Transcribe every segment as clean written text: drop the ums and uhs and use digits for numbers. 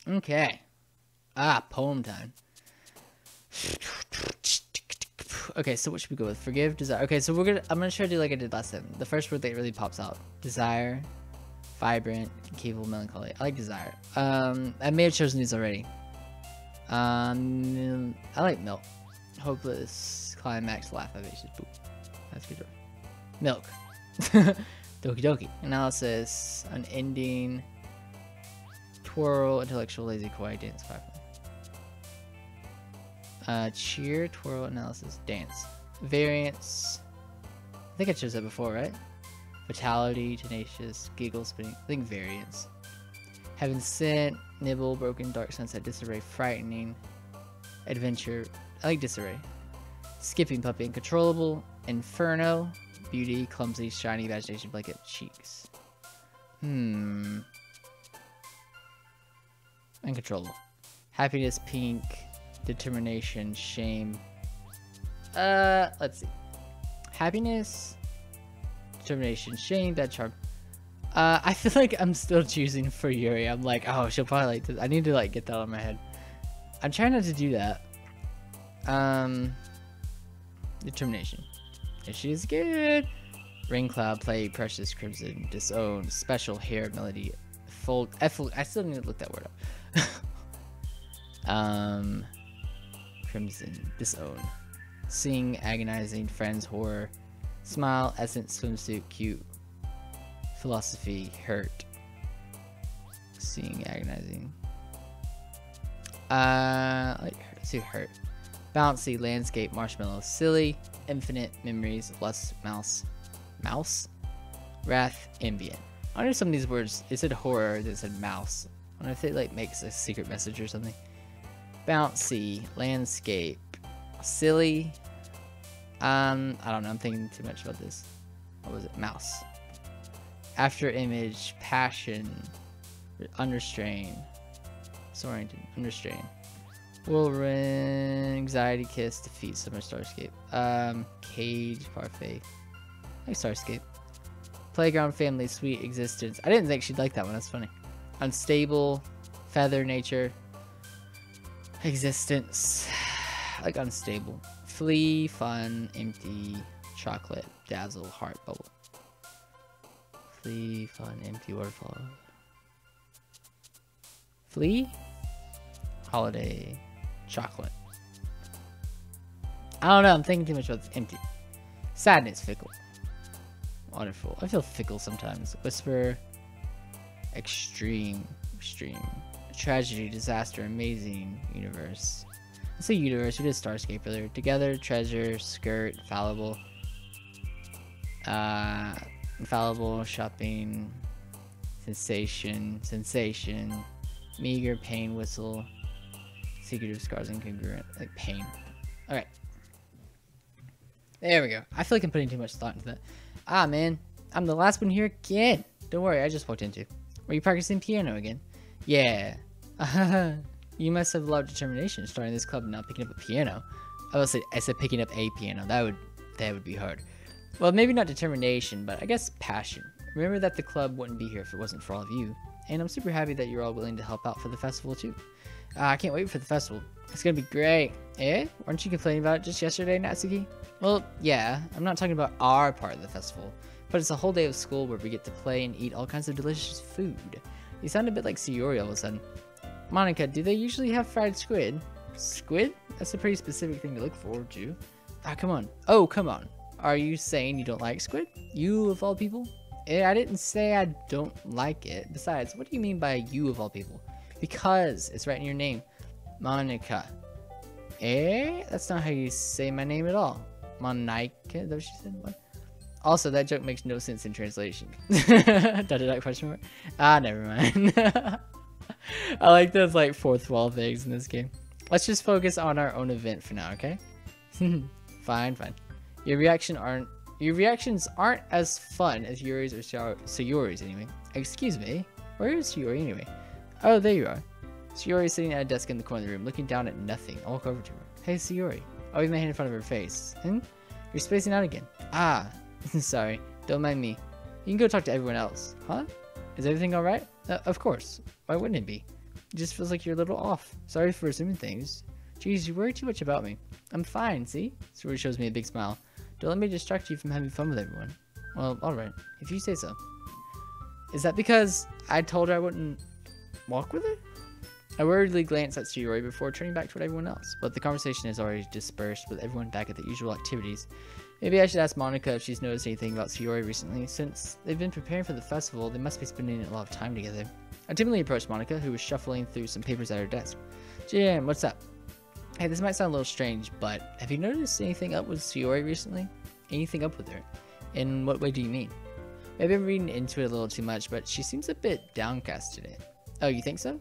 Okay. Ah, poem time. Okay, so what should we go with? Forgive, desire. Okay, so I'm gonna try to do like I did last time. The first word that really pops out. Desire, vibrant, capable, melancholy. I like desire. I may have chosen these already. I like milk. Hopeless, climax, laugh, vivacious. Boop. That's good. Milk. Doki Doki. Analysis, unending, twirl, intellectual, lazy, quiet, dance, firefly. Cheer, twirl, analysis, dance. Variance. I think I chose that before, right? Vitality, tenacious, giggle, spinning. I think variance. Heaven sent, nibble, broken, dark sunset, disarray, frightening, adventure. I like disarray. Skipping, puppy, uncontrollable, inferno, beauty, clumsy, shiny, imagination, blanket, cheeks. Uncontrollable. Happiness, pink, determination, shame. Let's see. Happiness, determination, shame, bad charm. I feel like I'm still choosing for Yuri. I'm like, oh, she'll probably like this. I need to like get that out of my head. I'm trying not to do that. Determination. If she is good. Rain cloud, play, precious, crimson, disown, special, hair, melody, fold, I still need to look that word up. Crimson, disown, sing, agonizing, friends, horror, smile, essence, swimsuit, cute, philosophy, hurt, sing, agonizing, like hurt, bouncy, landscape, marshmallow, silly, infinite, memories, lust, mouse, wrath, ambient. I wonder if some of these words, it said horror, it said mouse. I wonder if it like makes a secret message or something. Bouncy, landscape, silly. I don't know, I'm thinking too much about this. What was it? Mouse. After image, passion, understrain, disoriented, understrain. Whirlwind, anxiety, kiss, defeat, summer, starscape. Cage, parfait. I like starscape. Playground, family, sweet existence. I didn't think she'd like that one, that's funny. Unstable, feather, nature, existence. I like unstable. Flee, fun, empty, chocolate, dazzle, heart, bubble. Flee, fun, empty, waterfall. Flee, holiday, chocolate. I don't know, I'm thinking too much about empty. Sadness, fickle. Waterfall. I feel fickle sometimes. Whisper, extreme. Tragedy, disaster, amazing, universe. Let's say universe. We did starscape earlier. Together, treasure, skirt, fallible. Infallible, shopping, sensation, meager, pain, whistle, secretive, scars, incongruent, like pain. Alright. There we go. I feel like I'm putting too much thought into that. Ah, man. I'm the last one here again. Don't worry, I just walked into. Were you practicing piano again? Yeah. You must have a lot of determination starting this club and not picking up a piano. I said picking up a piano. That would be hard. Well, maybe not determination, but I guess passion. Remember that the club wouldn't be here if it wasn't for all of you. And I'm super happy that you're all willing to help out for the festival too. I can't wait for the festival. It's gonna be great. Eh? Weren't you complaining about it just yesterday, Natsuki? Well, yeah. I'm not talking about our part of the festival. But it's a whole day of school where we get to play and eat all kinds of delicious food. You sound a bit like Sayori all of a sudden. Monica, do they usually have fried squid? Squid? That's a pretty specific thing to look forward to. Ah, come on. Oh, come on. Are you saying you don't like squid? You of all people? I didn't say I don't like it. Besides, what do you mean by you of all people? Because it's right in your name. Monica. That's not how you say my name at all. Monica? Is that what she said? What? Also, that joke makes no sense in translation. Question mark? Ah, never mind. I like those like fourth wall things in this game. Let's just focus on our own event for now, okay? Fine. Your reactions aren't as fun as Yuri's or Sayori's anyway. Excuse me. Where is Sayori anyway? Oh, there you are. Sayori is sitting at a desk in the corner of the room, looking down at nothing. I'll walk over to her. Hey, Sayori. I wave my hand in front of her face. You're spacing out again. Ah, sorry. Don't mind me. You can go talk to everyone else. Huh? Is everything alright? Of course. Why wouldn't it be? It just feels like you're a little off. Sorry for assuming things. Geez, you worry too much about me. I'm fine, see? Sayori shows me a big smile. Don't let me distract you from having fun with everyone. Well, alright, if you say so. Is that because I told her I wouldn't walk with her? I worriedly glanced at Sayori before turning back toward everyone else, but the conversation is already dispersed with everyone back at the usual activities. Maybe I should ask Monica if she's noticed anything about Sayori recently. Since they've been preparing for the festival, they must be spending a lot of time together. I timidly approached Monica, who was shuffling through some papers at her desk. Jam, what's up? Hey, this might sound a little strange, but have you noticed anything up with Sayori recently? Anything up with her? In what way do you mean? Maybe I'm reading into it a little too much, but she seems a bit downcast today. Oh, you think so?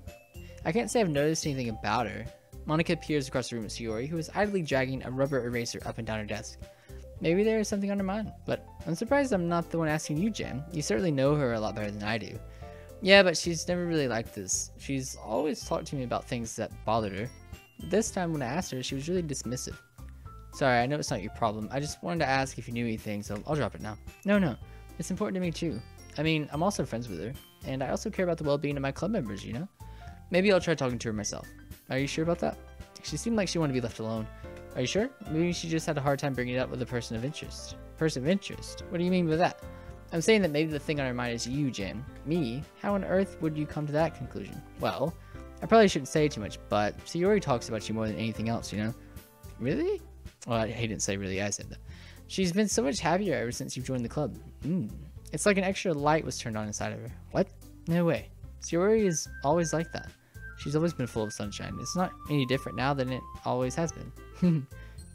I can't say I've noticed anything about her. Monica peers across the room at Sayori, who is idly dragging a rubber eraser up and down her desk. Maybe there is something on her mind, but I'm surprised I'm not the one asking you, Jam. You certainly know her a lot better than I do. Yeah, but she's never really like this. She's always talked to me about things that bothered her. This time when I asked her, she was really dismissive. Sorry, I know it's not your problem. I just wanted to ask if you knew anything, so I'll drop it now. No. It's important to me too. I mean, I'm also friends with her, and I also care about the well-being of my club members, you know? Maybe I'll try talking to her myself. Are you sure about that? She seemed like she wanted to be left alone. Are you sure? Maybe she just had a hard time bringing it up with a person of interest. Person of interest? What do you mean by that? I'm saying that maybe the thing on her mind is you, Jam. Me? How on earth would you come to that conclusion? Well, I probably shouldn't say too much, but Sayori talks about you more than anything else, you know? Really? Well, he didn't say really, I said that. She's been so much happier ever since you've joined the club. It's like an extra light was turned on inside of her. What? No way. Sayori is always like that. She's always been full of sunshine. It's not any different now than it always has been.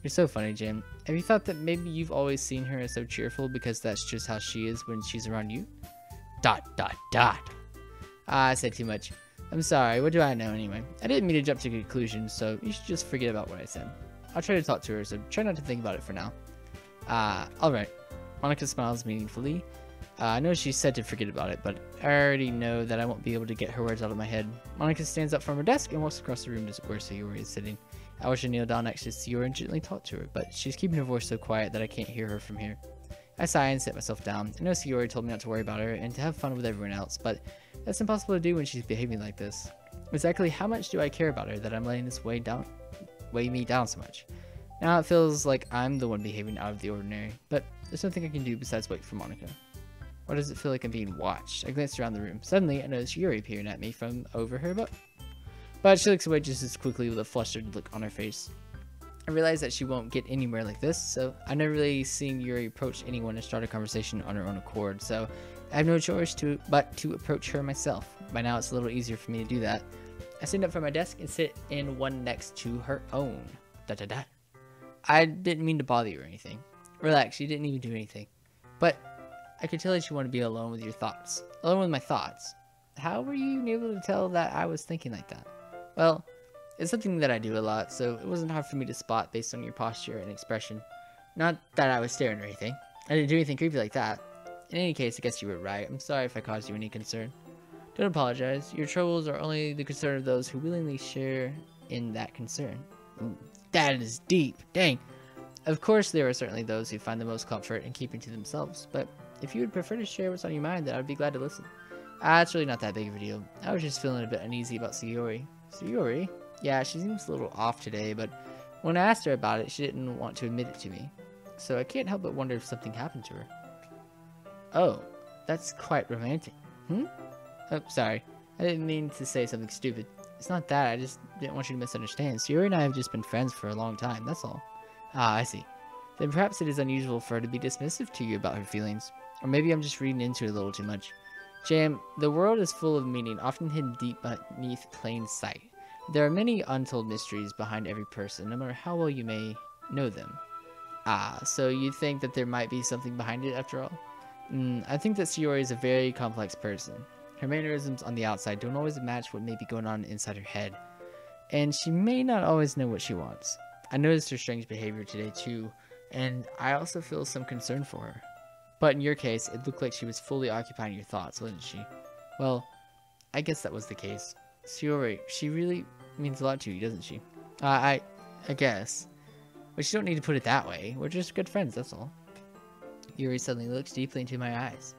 You're so funny, Jam. Have you thought that maybe you've always seen her as so cheerful because that's just how she is when she's around you? ... I said too much. I'm sorry, what do I know anyway? I didn't mean to jump to conclusions, so you should just forget about what I said. I'll try to talk to her, so try not to think about it for now. Alright. Monica smiles meaningfully. I know she said to forget about it, but I already know that I won't be able to get her words out of my head. Monica stands up from her desk and walks across the room to where Sayori is sitting. I wish I kneel down next to Sayori and gently talk to her, but she's keeping her voice so quiet that I can't hear her from here. I sigh and sit myself down. I know Sayori told me not to worry about her and to have fun with everyone else, but that's impossible to do when she's behaving like this. Exactly how much do I care about her that I'm letting this weigh me down so much? Now it feels like I'm the one behaving out of the ordinary, but there's nothing I can do besides wait for Monica. Why does it feel like I'm being watched? I glanced around the room. Suddenly, I noticed Yuri peering at me from over her butt. But she looks away just as quickly with a flustered look on her face. I realize that she won't get anywhere like this, so I've never really seen Yuri approach anyone and start a conversation on her own accord, so I have no choice but to approach her myself. By now, it's a little easier for me to do that. I stand up from my desk and sit in one next to her own. I didn't mean to bother you or anything. Relax, you didn't even do anything. But I could tell that you want to be alone with your thoughts. Alone with my thoughts. How were you able to tell that I was thinking like that? Well, it's something that I do a lot, so it wasn't hard for me to spot based on your posture and expression. Not that I was staring or anything. I didn't do anything creepy like that. In any case, I guess you were right. I'm sorry if I caused you any concern. Don't apologize. Your troubles are only the concern of those who willingly share in that concern. Ooh, that is deep. Dang. Of course, there are certainly those who find the most comfort in keeping to themselves, but if you would prefer to share what's on your mind, then I would be glad to listen. It's really not that big of a deal. I was just feeling a bit uneasy about Sayori. Sayori? Yeah, she seems a little off today, but when I asked her about it, she didn't want to admit it to me. So I can't help but wonder if something happened to her. Oh, that's quite romantic. Oh, sorry. I didn't mean to say something stupid. It's not that, I just didn't want you to misunderstand. Sayori and I have just been friends for a long time, that's all. I see. Then perhaps it is unusual for her to be dismissive to you about her feelings. Or maybe I'm just reading into it a little too much. Jam, the world is full of meaning, often hidden deep beneath plain sight. There are many untold mysteries behind every person, no matter how well you may know them. So you think that there might be something behind it after all? I think that Sayori is a very complex person. Her mannerisms on the outside don't always match what may be going on inside her head. And she may not always know what she wants. I noticed her strange behavior today too, and I also feel some concern for her. But in your case, it looked like she was fully occupying your thoughts, wasn't she? Well, I guess that was the case. Sayori, she really means a lot to you, doesn't she? I guess. But you don't need to put it that way. We're just good friends, that's all. Yuri suddenly looks deeply into my eyes.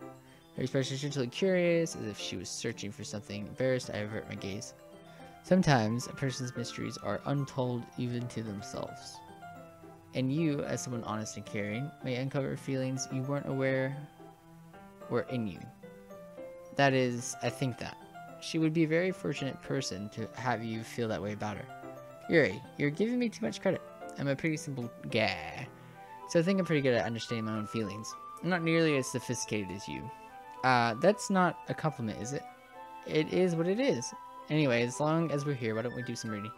Her expression is gently curious, as if she was searching for something. Embarrassed, I avert my gaze. Sometimes a person's mysteries are untold even to themselves. And you, as someone honest and caring, may uncover feelings you weren't aware were in you. That is, I think that. She would be a very fortunate person to have you feel that way about her. Yuri, you're giving me too much credit. I'm a pretty simple guy, so I think I'm pretty good at understanding my own feelings. I'm not nearly as sophisticated as you. That's not a compliment, is it? It is what it is. Anyway, as long as we're here, why don't we do some reading?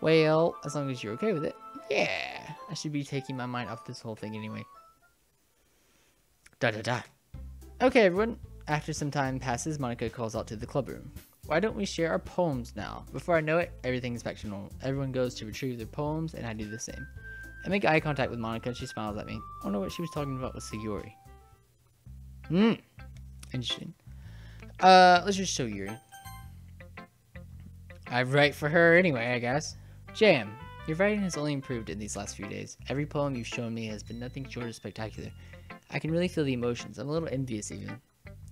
Well, as long as you're okay with it. Yeah, I should be taking my mind off this whole thing anyway. Okay, everyone. After some time passes, Monica calls out to the club room. Why don't we share our poems now? Before I know it, everything's back to normal. Everyone goes to retrieve their poems, and I do the same. I make eye contact with Monica, and she smiles at me. I don't know what she was talking about with Sayori. Interesting. Let's just show Yuri. I write for her anyway, I guess. Jam, your writing has only improved in these last few days. Every poem you've shown me has been nothing short of spectacular. I can really feel the emotions. I'm a little envious even.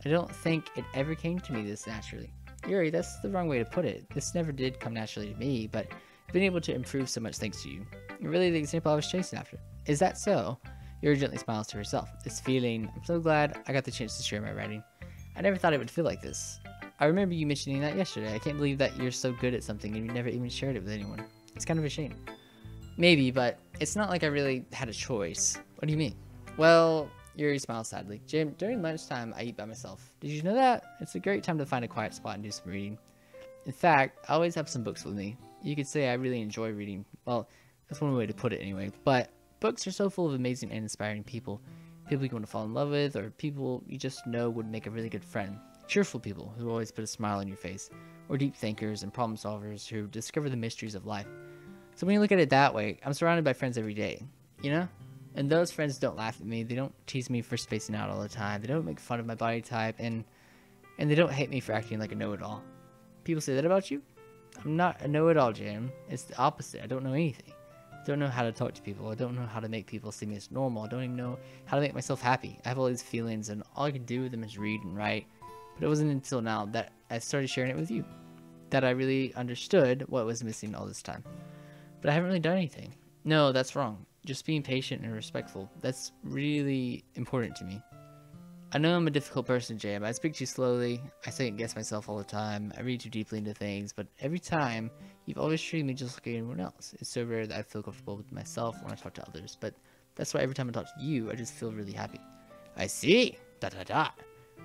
I don't think it ever came to me this naturally. Yuri, that's the wrong way to put it. This never did come naturally to me, but I've been able to improve so much thanks to you. You're really the example I was chasing after. Is that so? Yuri gently smiles to herself. This feeling, I'm so glad I got the chance to share my writing. I never thought it would feel like this. I remember you mentioning that yesterday. I can't believe that you're so good at something and you never even shared it with anyone. It's kind of a shame. Maybe, but it's not like I really had a choice. What do you mean? Well, Yuri smiles sadly. Jim, during lunchtime, I eat by myself. Did you know that? It's a great time to find a quiet spot and do some reading. In fact, I always have some books with me. You could say I really enjoy reading. Well, that's one way to put it anyway. But books are so full of amazing and inspiring people. People you want to fall in love with, or people you just know would make a really good friend. Cheerful people who always put a smile on your face. Or deep thinkers and problem solvers who discover the mysteries of life. So when you look at it that way, I'm surrounded by friends every day. You know? And those friends don't laugh at me. They don't tease me for spacing out all the time. They don't make fun of my body type. And they don't hate me for acting like a know-it-all. People say that about you? I'm not a know-it-all, Jam. It's the opposite. I don't know anything. I don't know how to talk to people. I don't know how to make people see me as normal. I don't even know how to make myself happy. I have all these feelings, and all I can do with them is read and write. But it wasn't until now that I started sharing it with you that I really understood what was missing all this time. But I haven't really done anything. No, that's wrong. Just being patient and respectful. That's really important to me. I know I'm a difficult person, Jam. I speak too slowly. I second guess myself all the time. I read too deeply into things. But every time, you've always treated me just like anyone else. It's so rare that I feel comfortable with myself when I talk to others. But that's why every time I talk to you, I just feel really happy. I see.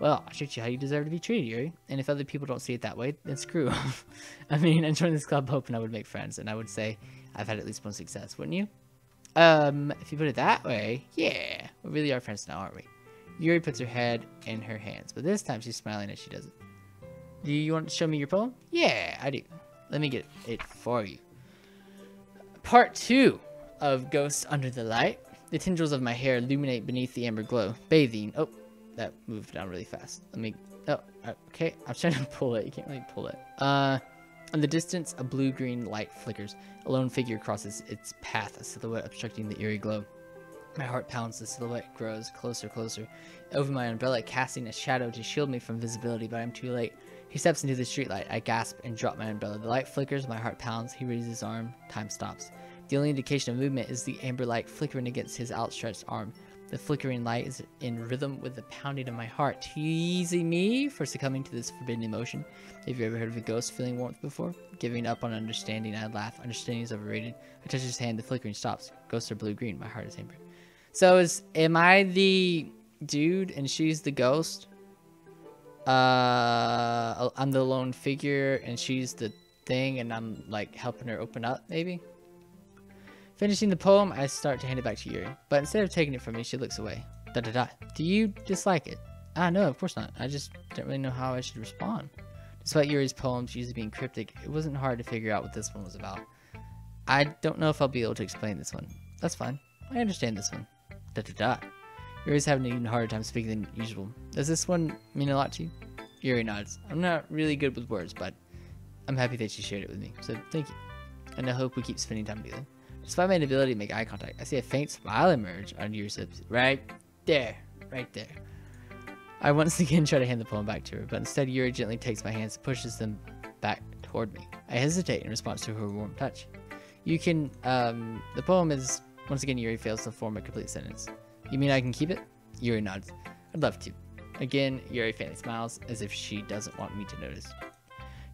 Well, I treat you how you deserve to be treated, Yuri. And if other people don't see it that way, then screw them. I mean, I joined this club hoping I would make friends. And I would say I've had at least one success, wouldn't you? If you put it that way, yeah. We really are friends now, aren't we? Yuri puts her head in her hands, but this time she's smiling as she does it. Do you want to show me your poem? Yeah, I do. Let me get it for you. Part 2 of Ghosts Under the Light. The tendrils of my hair illuminate beneath the amber glow, bathing. Oh, that moved down really fast. Let me... Oh, okay. I'm trying to pull it. You can't really pull it. In the distance, a blue-green light flickers. A lone figure crosses its path, a silhouette obstructing the eerie glow. My heart pounds, the silhouette grows closer, closer. Over my umbrella, casting a shadow to shield me from visibility, but I'm too late. He steps into the streetlight. I gasp and drop my umbrella. The light flickers, my heart pounds. He raises his arm. Time stops. The only indication of movement is the amber light flickering against his outstretched arm. The flickering light is in rhythm with the pounding of my heart, teasing me for succumbing to this forbidden emotion. Have you ever heard of a ghost feeling warmth before? Giving up on understanding, I laugh. Understanding is overrated. I touch his hand. The flickering stops. Ghosts are blue-green. My heart is amber. So am I the dude and she's the ghost? I'm the lone figure and she's the thing and I'm like helping her open up, maybe? Finishing the poem, I start to hand it back to Yuri. But instead of taking it from me, she looks away. Do you dislike it? No, of course not. I just don't really know how I should respond. Despite Yuri's poems usually being cryptic, it wasn't hard to figure out what this one was about. I don't know if I'll be able to explain this one. That's fine. I understand this one. Yuri's having an even harder time speaking than usual. Does this one mean a lot to you? Yuri nods. I'm not really good with words, but I'm happy that you shared it with me, so thank you. And I hope we keep spending time together. Despite my inability to make eye contact, I see a faint smile emerge on Yuri's lips. Right there. Right there. I once again try to hand the poem back to her, but instead Yuri gently takes my hands and pushes them back toward me. I hesitate in response to her warm touch. You can, the poem is, once again, Yuri fails to form a complete sentence. You mean I can keep it? Yuri nods. I'd love to. Again, Yuri faintly smiles, as if she doesn't want me to notice.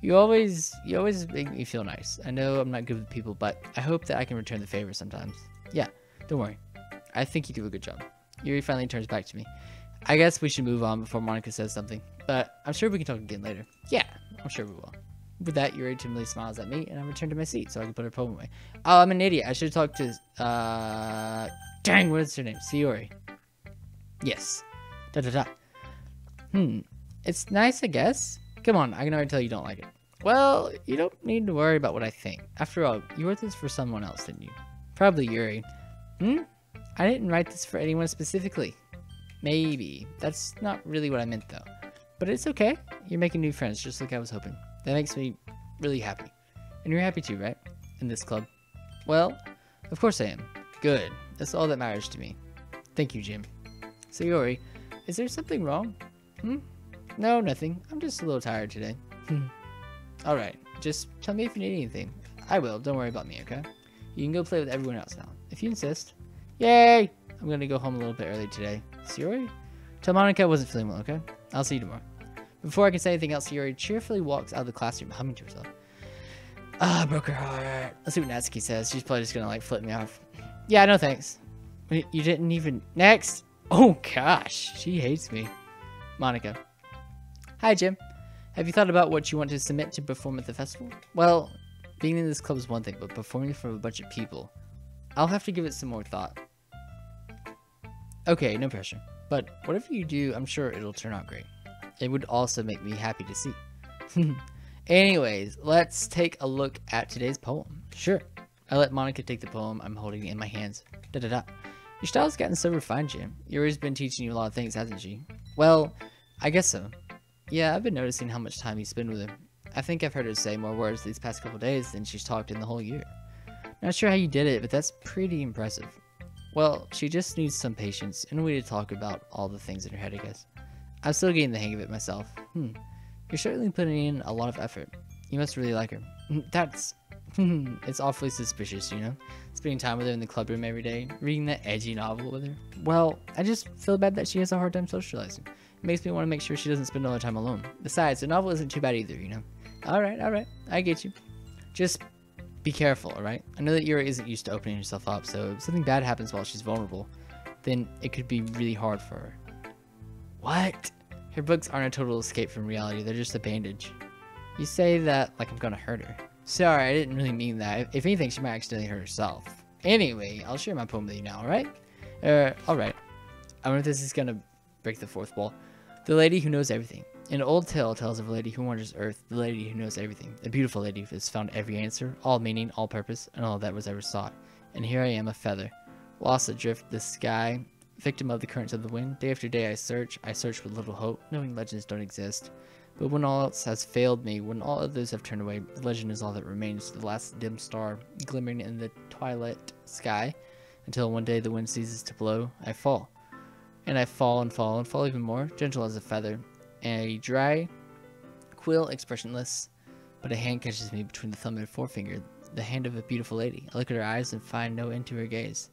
You always make me feel nice. I know I'm not good with people, but I hope that I can return the favor sometimes. Yeah, don't worry. I think you do a good job. Yuri finally turns back to me. I guess we should move on before Monika says something, but I'm sure we can talk again later. Yeah, I'm sure we will. With that, Yuri timidly smiles at me, and I return to my seat so I can put her poem away. Oh, I'm an idiot. I should talk to, dang, what is her name? Sayori. Yes. Da-da-da. It's nice, I guess. Come on, I can already tell you don't like it. Well, you don't need to worry about what I think. After all, you wrote this for someone else, didn't you? Probably Yuri. I didn't write this for anyone specifically. Maybe. That's not really what I meant, though. But it's okay. You're making new friends, just like I was hoping. That makes me really happy. And you're happy too, right? In this club. Well, of course I am. Good. That's all that matters to me. Thank you, Jim. Sayori, is there something wrong? No, nothing. I'm just a little tired today. Alright, just tell me if you need anything. I will, don't worry about me, okay? You can go play with everyone else now, if you insist. Yay! I'm gonna go home a little bit early today. Sayori? Tell Monika I wasn't feeling well, okay? I'll see you tomorrow. Before I can say anything else, Sayori cheerfully walks out of the classroom, humming to herself. Ah, broke her heart. Let's see what Natsuki says. She's probably just gonna, like, flip me off. Yeah, no thanks. You didn't even... Next! Oh, gosh. She hates me. Monika. Hi, Jim. Have you thought about what you want to submit to perform at the festival? Well, being in this club is one thing, but performing for a bunch of people, I'll have to give it some more thought. Okay, no pressure. But whatever you do, I'm sure it'll turn out great. It would also make me happy to see. Anyways, let's take a look at today's poem. Sure. I let Monika take the poem I'm holding in my hands. Da-da-da. Your style's gotten so refined, Jim. Yuri's been teaching you a lot of things, hasn't she? Well, I guess so. Yeah, I've been noticing how much time you spend with her. I think I've heard her say more words these past couple days than she's talked in the whole year. Not sure how you did it, but that's pretty impressive. Well, she just needs some patience and a way to talk about all the things in her head, I guess. I'm still getting the hang of it myself. You're certainly putting in a lot of effort. You must really like her. That's... it's awfully suspicious, you know? Spending time with her in the club room every day, reading that edgy novel with her. Well, I just feel bad that she has a hard time socializing. It makes me want to make sure she doesn't spend all her time alone. Besides, the novel isn't too bad either, you know? Alright, I get you. Just be careful, alright? I know that Yuri isn't used to opening herself up, so if something bad happens while she's vulnerable, then it could be really hard for her. What? Her books aren't a total escape from reality, they're just a bandage. You say that like I'm gonna hurt her. Sorry, I didn't really mean that. If anything, she might accidentally hurt herself. Anyway, I'll share my poem with you now, alright? Alright. I wonder if this is gonna break the fourth wall. The Lady Who Knows Everything. An old tale tells of a lady who wanders earth, the lady who knows everything. The beautiful lady who has found every answer, all meaning, all purpose, and all that was ever sought. And here I am, a feather, lost adrift the sky, victim of the currents of the wind. Day after day I search with little hope, knowing legends don't exist. But when all else has failed me, when all others have turned away, the legend is all that remains, the last dim star glimmering in the twilight sky, until one day the wind ceases to blow, I fall. And I fall and fall and fall even more, gentle as a feather, and a dry quill expressionless, but a hand catches me between the thumb and forefinger, the hand of a beautiful lady. I look at her eyes and find no end to her gaze.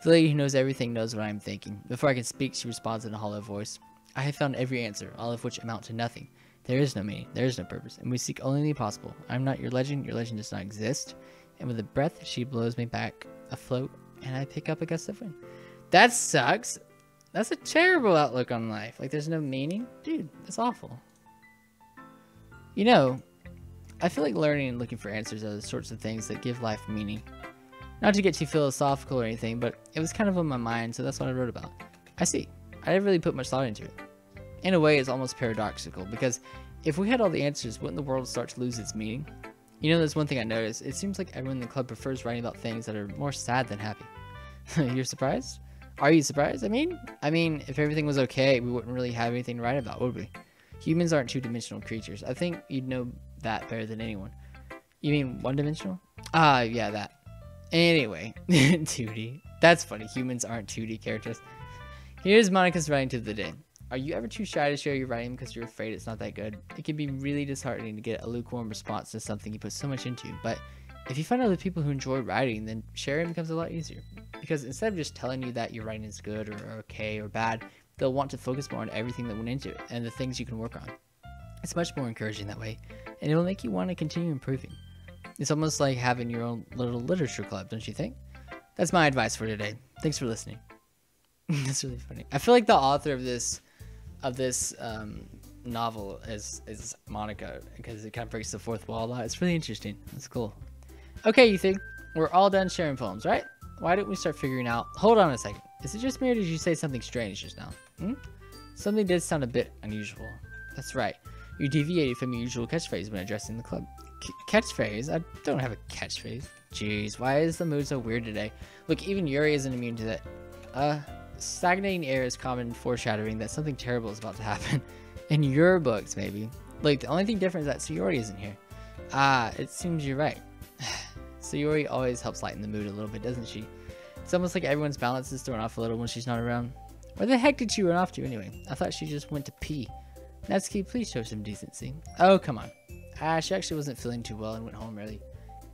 The lady who knows everything knows what I am thinking. Before I can speak, she responds in a hollow voice. I have found every answer, all of which amount to nothing. There is no meaning, there is no purpose, and we seek only the impossible. I am not your legend does not exist. And with a breath, she blows me back afloat, and I pick up a gust of wind. That sucks. That's a terrible outlook on life. Like, there's no meaning? Dude, that's awful. You know, I feel like learning and looking for answers are the sorts of things that give life meaning. Not to get too philosophical or anything, but it was kind of on my mind, so that's what I wrote about. I see. I didn't really put much thought into it. In a way, it's almost paradoxical, because if we had all the answers, wouldn't the world start to lose its meaning? You know, there's one thing I noticed. It seems like everyone in the club prefers writing about things that are more sad than happy. You're surprised? Are you surprised? I mean, if everything was okay, we wouldn't really have anything to write about, would we? Humans aren't two-dimensional creatures. I think you'd know that better than anyone. You mean one-dimensional? Ah, yeah, that. Anyway, 2D. That's funny. Humans aren't 2D characters. Here's Monika's writing tip of the day. Are you ever too shy to share your writing because you're afraid it's not that good? It can be really disheartening to get a lukewarm response to something you put so much into, but if you find other people who enjoy writing, then sharing becomes a lot easier. Because instead of just telling you that your writing is good or okay or bad, they'll want to focus more on everything that went into it and the things you can work on. It's much more encouraging that way, and it will make you want to continue improving. It's almost like having your own little literature club, don't you think? That's my advice for today. Thanks for listening. That's really funny. I feel like the author of this novel is Monica, because it kind of breaks the fourth wall a lot. It's really interesting. That's cool. Okay, you think we're all done sharing poems, right? Why don't we start figuring out... Hold on a second. Is it just me or did you say something strange just now? Something did sound a bit unusual. That's right. You deviated from your usual catchphrase when addressing the club. Catchphrase? I don't have a catchphrase. Jeez, why is the mood so weird today? Look, even Yuri isn't immune to that. Stagnating air is common foreshadowing that something terrible is about to happen. In your books, maybe. Like, the only thing different is that Sayori isn't here. It seems you're right. Sayori always helps lighten the mood a little bit, doesn't she? It's almost like everyone's balance is thrown off a little when she's not around. Where the heck did she run off to anyway? I thought she just went to pee. Natsuki, please show some decency. Oh, come on. She actually wasn't feeling too well and went home early.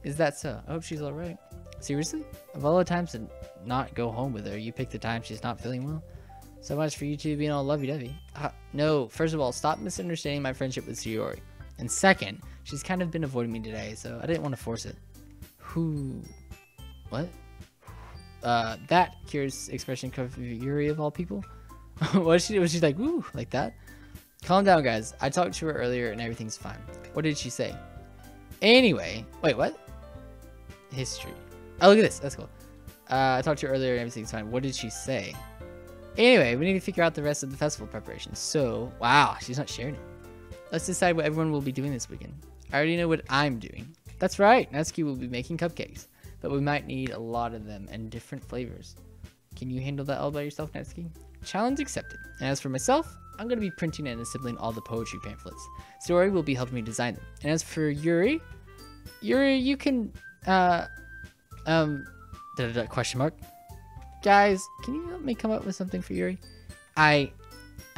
Is that so? I hope she's alright. Seriously? Of all the times to not go home with her, you pick the time she's not feeling well? So much for you two being all lovey-dovey. No, first of all, stop misunderstanding my friendship with Sayori. And second, she's kind of been avoiding me today, so I didn't want to force it. Who? What? That curious expression comes from Yuri of all people? Was she like, woo, like that? Calm down, guys. I talked to her earlier and everything's fine. What did she say? Anyway, wait, what? History. Oh, look at this. That's cool. I talked to her earlier and everything's fine. What did she say? Anyway, we need to figure out the rest of the festival preparations. So, wow, she's not sharing it. Let's decide what everyone will be doing this weekend. I already know what I'm doing. That's right. Natsuki will be making cupcakes, but we might need a lot of them and different flavors. Can you handle that all by yourself, Natsuki? Challenge accepted. And as for myself, I'm going to be printing and assembling all the poetry pamphlets. Sayori will be helping me design them. And as for Yuri, you can, question mark. Guys, can you help me come up with something for Yuri? I'm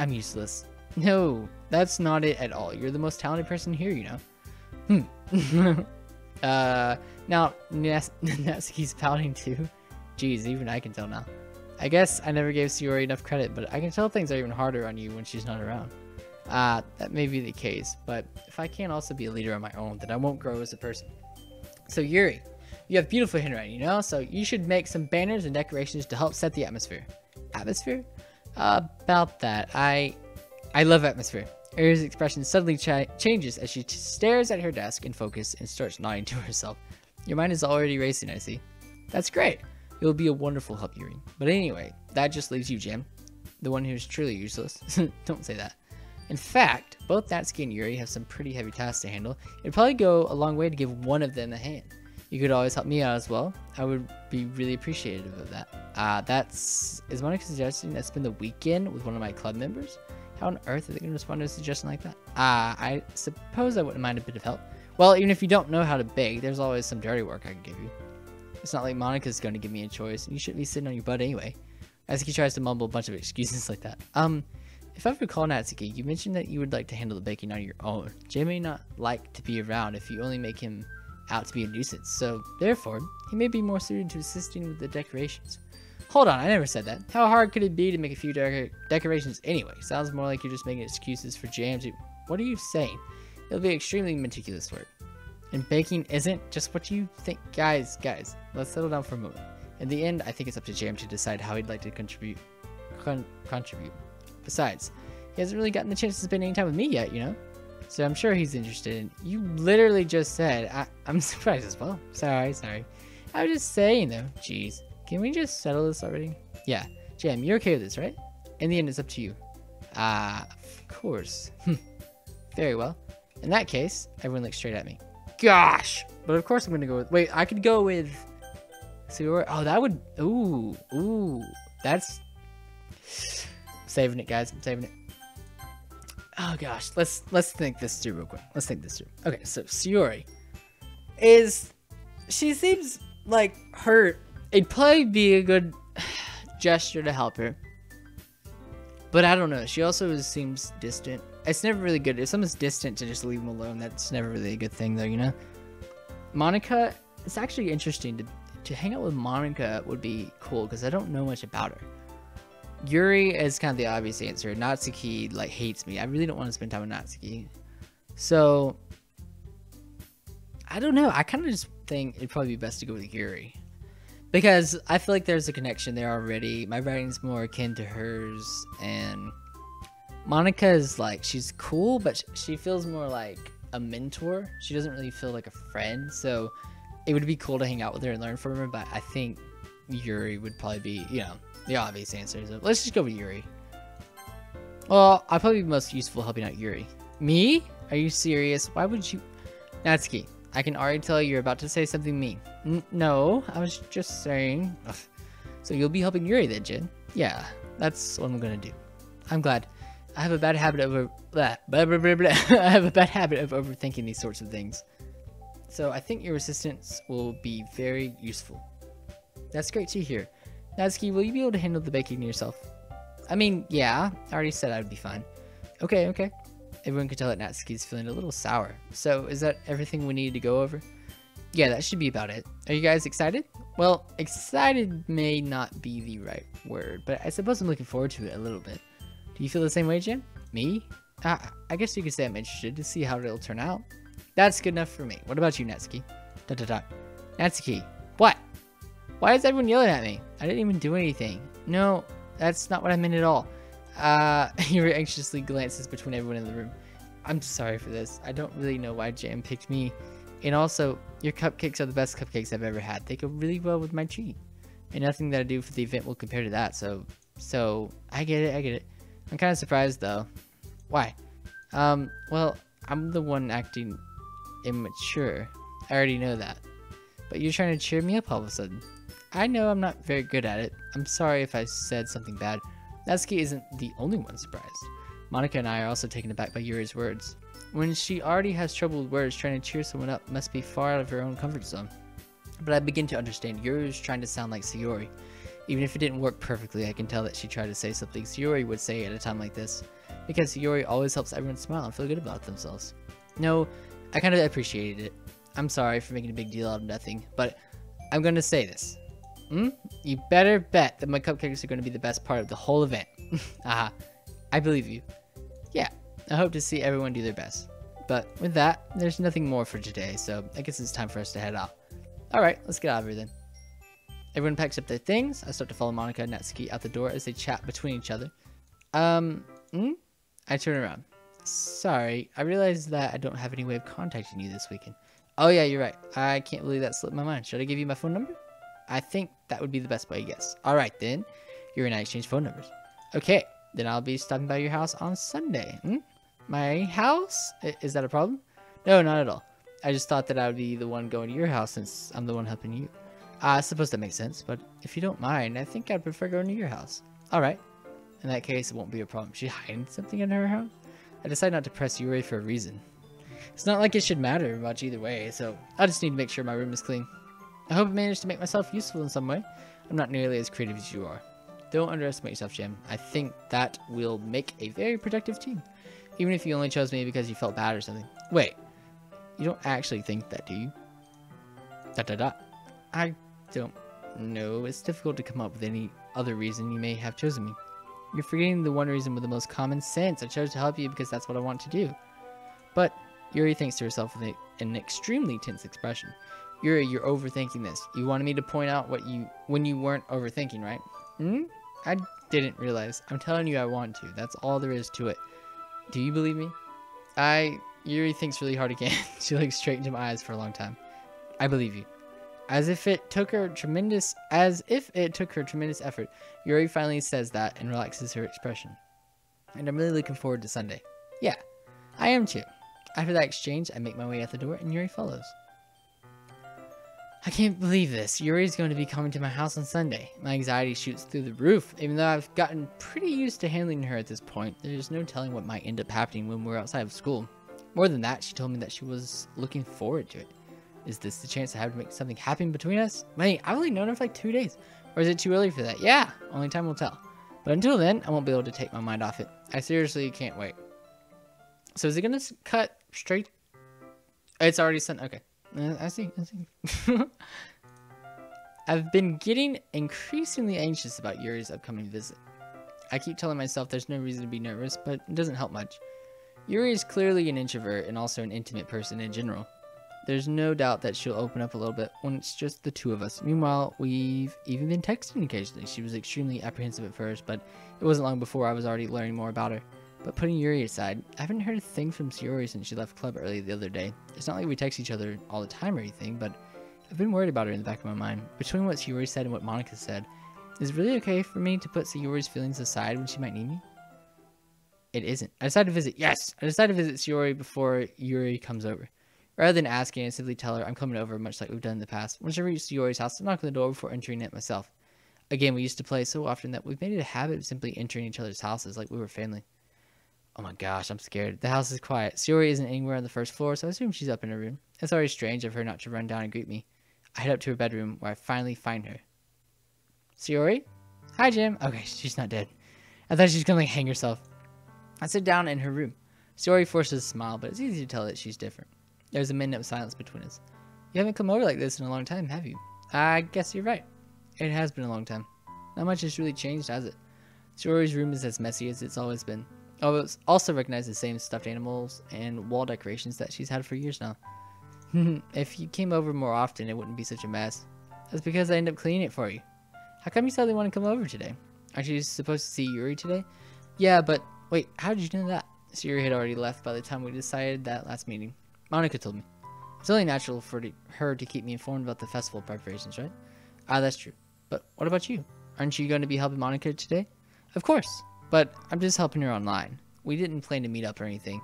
useless. No, that's not it at all. You're the most talented person here, you know. Now, Natsuki's pouting too. Jeez, even I can tell now. I guess I never gave Sayori enough credit, but I can tell things are even harder on you when she's not around. That may be the case, but if I can't also be a leader on my own, then I won't grow as a person. So Yuri, you have beautiful handwriting, you know, so you should make some banners and decorations to help set the atmosphere. Atmosphere? About that, I love atmosphere. Yuri's expression suddenly changes as she stares at her desk in focus and starts nodding to herself. Your mind is already racing, I see. That's great. It will be a wonderful help, Yuri. But anyway, that just leaves you, Jam. The one who's truly useless. Don't say that. In fact, both Natsuki and Yuri have some pretty heavy tasks to handle. It'd probably go a long way to give one of them a hand. You could always help me out as well. I would be really appreciative of that. Is Monica suggesting I spend the weekend with one of my club members? How on earth are they going to respond to a suggestion like that? I suppose I wouldn't mind a bit of help. Well, even if you don't know how to bake, there's always some dirty work I can give you. It's not like Monica's going to give me a choice, and you shouldn't be sitting on your butt anyway. Natsuki tries to mumble a bunch of excuses like that. If I recall, Natsuki, you mentioned that you would like to handle the baking on your own. Jay may not like to be around if you only make him out to be a nuisance, so therefore, he may be more suited to assisting with the decorations. Hold on, I never said that. How hard could it be to make a few decorations anyway? Sounds more like you're just making excuses for Jam to... What are you saying? It'll be extremely meticulous work. And baking isn't just what you think. Guys, let's settle down for a moment. In the end, I think it's up to Jam to decide how he'd like to contribute. Besides, he hasn't really gotten the chance to spend any time with me yet, you know? So I'm sure he's interested in... You literally just said... I'm surprised as well. Sorry. I was just saying, though. Jeez. Can we just settle this already? Yeah. Jam, you're okay with this, right? In the end, it's up to you. Of course. Very well. In that case, everyone looks straight at me. Gosh! But of course I'm gonna go with... Wait, I could go with... Sayori. Oh, that would... Ooh. That's... I'm saving it, guys. I'm saving it. Oh, gosh. Let's think this through real quick. Let's think this through. Okay, so Sayori is... She seems like her... It'd probably be a good gesture to help her. But I don't know. She also seems distant. It's never really good. If someone's distant, to just leave them alone, that's never really a good thing, though, you know? Monica, it's actually interesting. To hang out with Monica would be cool, because I don't know much about her. Yuri is kind of the obvious answer. Natsuki, like, hates me. I really don't want to spend time with Natsuki. So, I don't know. I kind of just think it'd probably be best to go with Yuri. Because I feel like there's a connection there already. My writing's more akin to hers. And Monica is like, she's cool, but she feels more like a mentor. She doesn't really feel like a friend. So it would be cool to hang out with her and learn from her. But I think Yuri would probably be, you know, the obvious answer. So let's just go with Yuri. Well, I'd probably be most useful helping out Yuri. Me? Are you serious? Why would you? Natsuki, I can already tell you're about to say something mean. No, I was just saying. Ugh. So you'll be helping Yuri then, Jin? Yeah, that's what I'm gonna do. I'm glad. I have a bad habit of I have a bad habit of overthinking these sorts of things. So I think your assistance will be very useful. That's great to hear. Natsuki, will you be able to handle the baking yourself? I mean, yeah, I already said I'd be fine. Okay. Everyone can tell that Natsuki's feeling a little sour. So, is that everything we needed to go over? Yeah, that should be about it. Are you guys excited? Well, excited may not be the right word, but I suppose I'm looking forward to it a little bit. Do you feel the same way, Jin? Me? I guess you could say I'm interested to see how it'll turn out. That's good enough for me. What about you, Natsuki? ... Natsuki, what? Why is everyone yelling at me? I didn't even do anything. No, that's not what I meant at all. Yuri anxiously glances between everyone in the room. I'm sorry for this. I don't really know why Jam picked me. And also, your cupcakes are the best cupcakes I've ever had. They go really well with my tea. And nothing that I do for the event will compare to that, so I get it. I'm kind of surprised, though. Why? Well, I'm the one acting immature. I already know that. But you're trying to cheer me up all of a sudden. I know I'm not very good at it. I'm sorry if I said something bad. Natsuki isn't the only one surprised. Monica and I are also taken aback by Yuri's words. When she already has trouble with words, trying to cheer someone up must be far out of her own comfort zone. But I begin to understand. Yuri was trying to sound like Sayori. Even if it didn't work perfectly, I can tell that she tried to say something Sayori would say at a time like this. Because Sayori always helps everyone smile and feel good about themselves. No, I kind of appreciated it. I'm sorry for making a big deal out of nothing, but I'm going to say this. You better bet that my cupcakes are going to be the best part of the whole event. Aha. I believe you. Yeah, I hope to see everyone do their best. But with that, there's nothing more for today, so I guess it's time for us to head out. Alright, let's get out of here then. Everyone packs up their things. I start to follow Monica and Natsuki out the door as they chat between each other. I turn around. Sorry, I realized that I don't have any way of contacting you this weekend. Oh yeah, you're right. I can't believe that slipped my mind. Should I give you my phone number? I think that would be the best way, yes. Alright then, you and I exchange phone numbers. Okay, then I'll be stopping by your house on Sunday. My house? Is that a problem? No, not at all. I just thought that I would be the one going to your house since I'm the one helping you. I suppose that makes sense, but if you don't mind, I think I'd prefer going to your house. Alright. In that case, it won't be a problem. She hiding something in her house? I decided not to press Yuri for a reason. It's not like it should matter much either way, so I just need to make sure my room is clean. I hope I managed to make myself useful in some way. I'm not nearly as creative as you are. Don't underestimate yourself, Jim. I think that will make a very productive team. Even if you only chose me because you felt bad or something. Wait, you don't actually think that, do you? ... I don't know. It's difficult to come up with any other reason you may have chosen me. You're forgetting the one reason with the most common sense. I chose to help you because that's what I want to do. But Yuri thinks to herself with an extremely tense expression. Yuri, you're overthinking this. You wanted me to point out when you weren't overthinking, right? I didn't realize. I'm telling you I want to. That's all there is to it. Do you believe me? Yuri thinks really hard again. She looks straight into my eyes for a long time. I believe you. As if it took her tremendous effort, Yuri finally says that and relaxes her expression. And I'm really looking forward to Sunday. Yeah, I am too. After that exchange, I make my way out the door and Yuri follows. I can't believe this. Yuri's going to be coming to my house on Sunday. My anxiety shoots through the roof. Even though I've gotten pretty used to handling her at this point, there's no telling what might end up happening when we're outside of school. More than that, she told me that she was looking forward to it. Is this the chance I have to make something happen between us? Wait, I've only known her for like 2 days. Or is it too early for that? Yeah, only time will tell. But until then, I won't be able to take my mind off it. I seriously can't wait. So is it gonna cut straight? It's already sent. Okay, I see. I've been getting increasingly anxious about Yuri's upcoming visit. I keep telling myself there's no reason to be nervous, but it doesn't help much. Yuri is clearly an introvert and also an intimate person in general. There's no doubt that she'll open up a little bit when it's just the two of us. Meanwhile, we've even been texting occasionally. She was extremely apprehensive at first, but it wasn't long before I was already learning more about her. But putting Yuri aside, I haven't heard a thing from Sayori since she left club early the other day. It's not like we text each other all the time or anything, but I've been worried about her in the back of my mind. Between what Sayori said and what Monica said, is it really okay for me to put Sayori's feelings aside when she might need me? It isn't. I decided to visit. Yes! I decided to visit Sayori before Yuri comes over. Rather than asking, I simply tell her I'm coming over, much like we've done in the past. Once I reach Sayori's house, I knock on the door before entering it myself. Again, we used to play so often that we've made it a habit of simply entering each other's houses like we were family. Oh my gosh, I'm scared. The house is quiet. Sayori isn't anywhere on the first floor, so I assume she's up in her room. It's already strange of her not to run down and greet me. I head up to her bedroom, where I finally find her. Sayori? Hi, Jam. Okay, she's not dead. I thought she was gonna hang herself. I sit down in her room. Sayori forces a smile, but it's easy to tell that she's different. There's a minute of silence between us. You haven't come over like this in a long time, have you? I guess you're right. It has been a long time. Not much has really changed, has it? Sayori's room is as messy as it's always been. Oh, it's also recognized the same stuffed animals and wall decorations that she's had for years now. If you came over more often, it wouldn't be such a mess. That's because I end up cleaning it for you. How come you suddenly want to come over today? Aren't you supposed to see Yuri today? Yeah, but wait, how did you know that? Sayori had already left by the time we decided that last meeting. Monica told me. It's only natural for her to keep me informed about the festival preparations, right? Ah, that's true. But what about you? Aren't you going to be helping Monica today? Of course, but I'm just helping her online. We didn't plan to meet up or anything.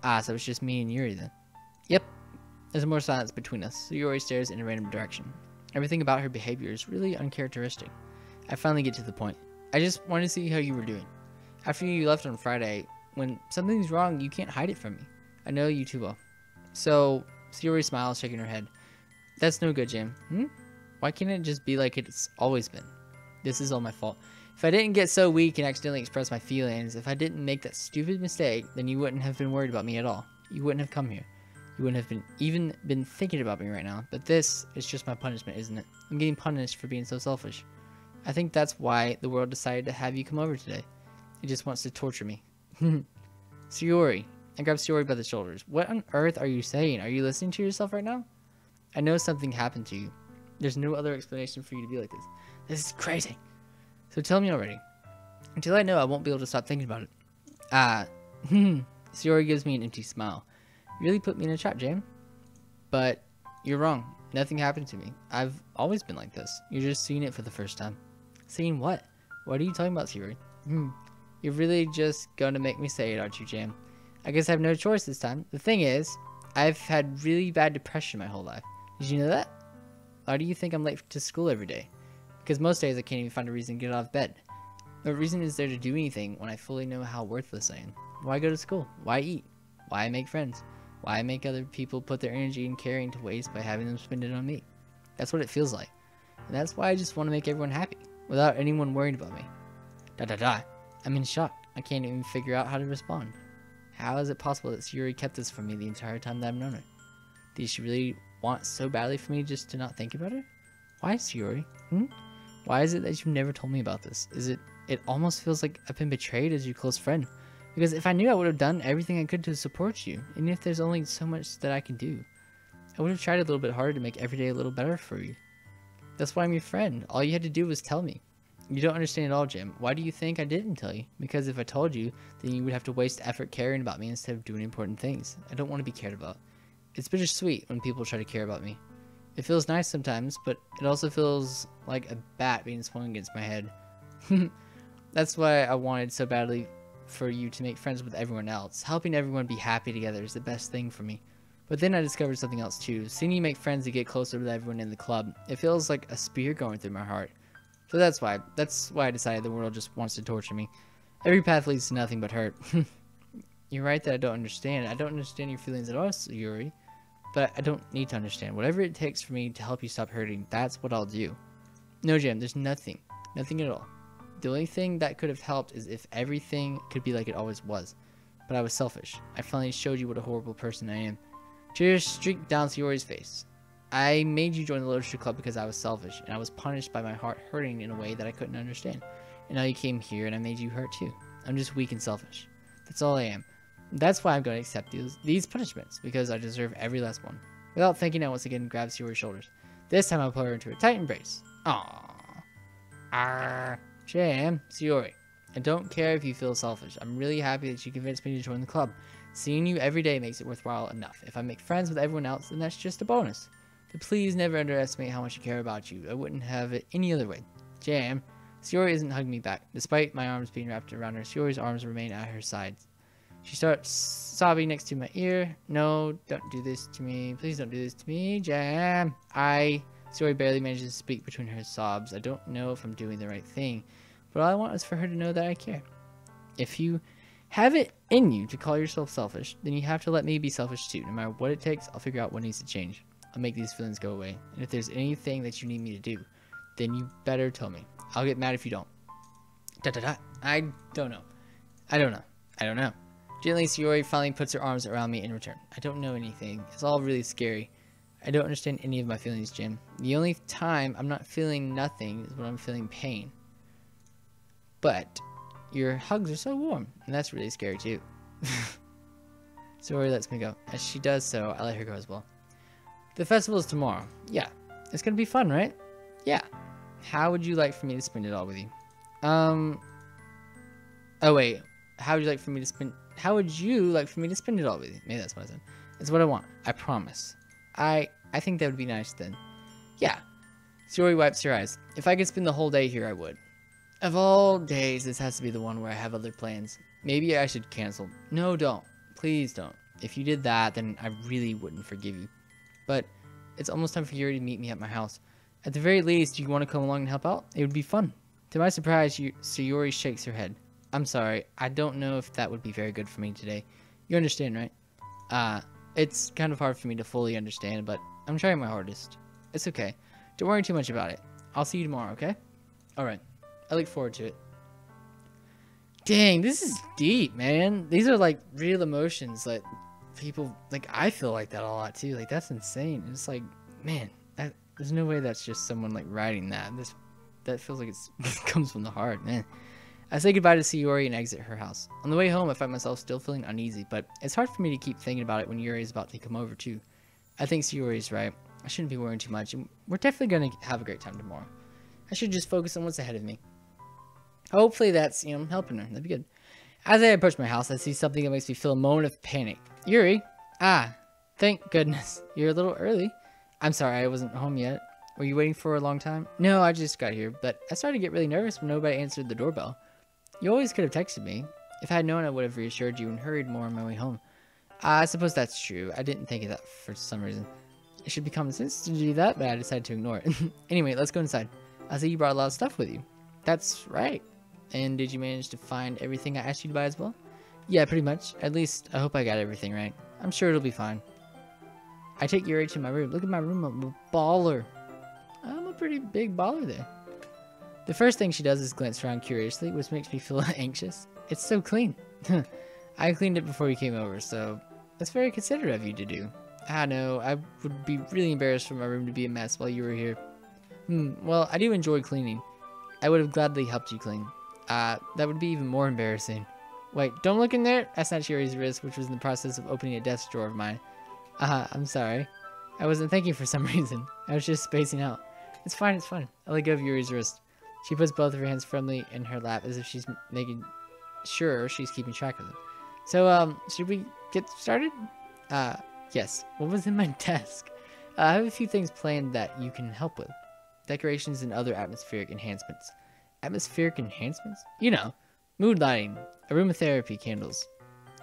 Ah, so it's just me and Yuri then. Yep. There's more silence between us. Yuri stares in a random direction. Everything about her behavior is really uncharacteristic. I finally get to the point. I just wanted to see how you were doing. After you left on Friday, when something's wrong, you can't hide it from me. I know you too well. So, Sayori smiles, shaking her head. That's no good, Jam. Why can't it just be like it's always been? This is all my fault. If I didn't get so weak and accidentally express my feelings, if I didn't make that stupid mistake, then you wouldn't have been worried about me at all. You wouldn't have come here. You wouldn't have even been thinking about me right now. But this is just my punishment, isn't it? I'm getting punished for being so selfish. I think that's why the world decided to have you come over today. It just wants to torture me. Sayori. I grab Sayori by the shoulders. What on earth are you saying? Are you listening to yourself right now? I know something happened to you. There's no other explanation for you to be like this. This is crazy. So tell me already. Until I know, I won't be able to stop thinking about it. Sayori gives me an empty smile. You really put me in a trap, Jam. But you're wrong. Nothing happened to me. I've always been like this. You're just seeing it for the first time. Seeing what? What are you talking about, Sayori? You're really just gonna make me say it, aren't you, Jam? I guess I have no choice this time. The thing is, I've had really bad depression my whole life. Did you know that? Why do you think I'm late to school every day? Because most days I can't even find a reason to get out of bed. No reason is there to do anything when I fully know how worthless I am. Why go to school? Why eat? Why make friends? Why make other people put their energy and caring to waste by having them spend it on me? That's what it feels like. And that's why I just want to make everyone happy, without anyone worried about me. I'm in shock. I can't even figure out how to respond. How is it possible that Sayori kept this from me the entire time that I've known her? Did she really want so badly for me just to not think about her? Why, Sayori? Why is it that you've never told me about this? It almost feels like I've been betrayed as your close friend. Because if I knew, I would have done everything I could to support you. And if there's only so much that I can do, I would have tried a little bit harder to make every day a little better for you. That's why I'm your friend. All you had to do was tell me. You don't understand at all, Jim. Why do you think I didn't tell you? Because if I told you, then you would have to waste effort caring about me instead of doing important things. I don't want to be cared about. It's bittersweet when people try to care about me. It feels nice sometimes, but it also feels like a bat being swung against my head. That's why I wanted so badly for you to make friends with everyone else. Helping everyone be happy together is the best thing for me. But then I discovered something else too. Seeing you make friends and get closer with everyone in the club, it feels like a spear going through my heart. So that's why I decided the world just wants to torture me. Every path leads to nothing but hurt. You're right that I don't understand. I don't understand your feelings at all, Yuri. But I don't need to understand. Whatever it takes for me to help you stop hurting, that's what I'll do. No, Jim, there's nothing. Nothing at all. The only thing that could have helped is if everything could be like it always was. But I was selfish. I finally showed you what a horrible person I am. Tears streaked down Sayori's face. I made you join the literature club because I was selfish, and I was punished by my heart hurting in a way that I couldn't understand. And now you came here and I made you hurt too. I'm just weak and selfish. That's all I am. That's why I'm going to accept these punishments, because I deserve every last one. Without thinking, I once again grabbed Sayori's shoulders. This time I'll pull her into a tight embrace. Aww. Jam, Sayori. I don't care if you feel selfish. I'm really happy that you convinced me to join the club. Seeing you every day makes it worthwhile enough. If I make friends with everyone else, then that's just a bonus. But please never underestimate how much I care about you. I wouldn't have it any other way. Jam. Sayori isn't hugging me back. Despite my arms being wrapped around her, Sayori's arms remain at her sides. She starts sobbing next to my ear. No, don't do this to me. Please don't do this to me, Jam. Sayori barely manages to speak between her sobs. I don't know if I'm doing the right thing, but all I want is for her to know that I care. If you have it in you to call yourself selfish, then you have to let me be selfish too. No matter what it takes, I'll figure out what needs to change. I'll make these feelings go away. And if there's anything that you need me to do, then you better tell me. I'll get mad if you don't. I don't know. I don't know. Gently, Sayori finally puts her arms around me in return. I don't know anything. It's all really scary. I don't understand any of my feelings, Jim. The only time I'm not feeling nothing is when I'm feeling pain. But your hugs are so warm, and that's really scary too. Sayori lets me go. As she does so, I let her go as well. The festival is tomorrow. Yeah. It's gonna be fun, right? Yeah. How would you like for me to spend it all with you? Oh wait. How would you like for me to spend it all with you? Maybe that's what I said. It's what I want. I promise. I think that would be nice then. Yeah. Sayori wipes her eyes. If I could spend the whole day here, I would. Of all days, this has to be the one where I have other plans. Maybe I should cancel. No, don't. Please don't. If you did that, then I really wouldn't forgive you. But it's almost time for Yuri to meet me at my house. At the very least, do you want to come along and help out? It would be fun. To my surprise, Sayori shakes her head. I'm sorry. I don't know if that would be very good for me today. You understand, right? It's kind of hard for me to fully understand, but I'm trying my hardest. It's okay. Don't worry too much about it. I'll see you tomorrow, okay? Alright. I look forward to it. Dang, this is deep, man. These are like real emotions that people, like, I feel like that a lot too. Like, that's insane. It's like, man, there's no way that's just someone like writing that. That feels like it comes from the heart, man. I say goodbye to Sayori and exit her house. On the way home, I find myself still feeling uneasy, but it's hard for me to keep thinking about it when Yuri is about to come over too. I think Sayori is right. I shouldn't be worrying too much, and we're definitely going to have a great time tomorrow. I should just focus on what's ahead of me. Hopefully that's, helping her. That'd be good. As I approach my house, I see something that makes me feel a moment of panic. Yuri? Thank goodness. You're a little early. I'm sorry, I wasn't home yet. Were you waiting for a long time? No, I just got here, but I started to get really nervous when nobody answered the doorbell. You always could have texted me. If I had known, I would have reassured you and hurried more on my way home. I suppose that's true. I didn't think of that for some reason. It should be common sense to do that, but I decided to ignore it. Anyway, let's go inside. I see you brought a lot of stuff with you. That's right. And did you manage to find everything I asked you to buy as well? Yeah, pretty much. At least, I hope I got everything right. I'm sure it'll be fine. I take Yuri to my room. Look at my room. I'm a baller. I'm a pretty big baller there. The first thing she does is glance around curiously, which makes me feel anxious. It's so clean. I cleaned it before you came over, so that's very considerate of you to do. I know, I would be really embarrassed for my room to be a mess while you were here. Well, I do enjoy cleaning. I would have gladly helped you clean. That would be even more embarrassing. Wait, don't look in there! I snatched Yuri's wrist, which was in the process of opening a desk drawer of mine. I'm sorry. I wasn't thinking for some reason. I was just spacing out. It's fine, it's fine. I let go of Yuri's wrist. She puts both of her hands firmly in her lap as if she's making sure she's keeping track of them. So, should we get started? Yes. What was in my desk? I have a few things planned that you can help with. Decorations and other atmospheric enhancements. Atmospheric enhancements? You know, mood lighting, aromatherapy candles.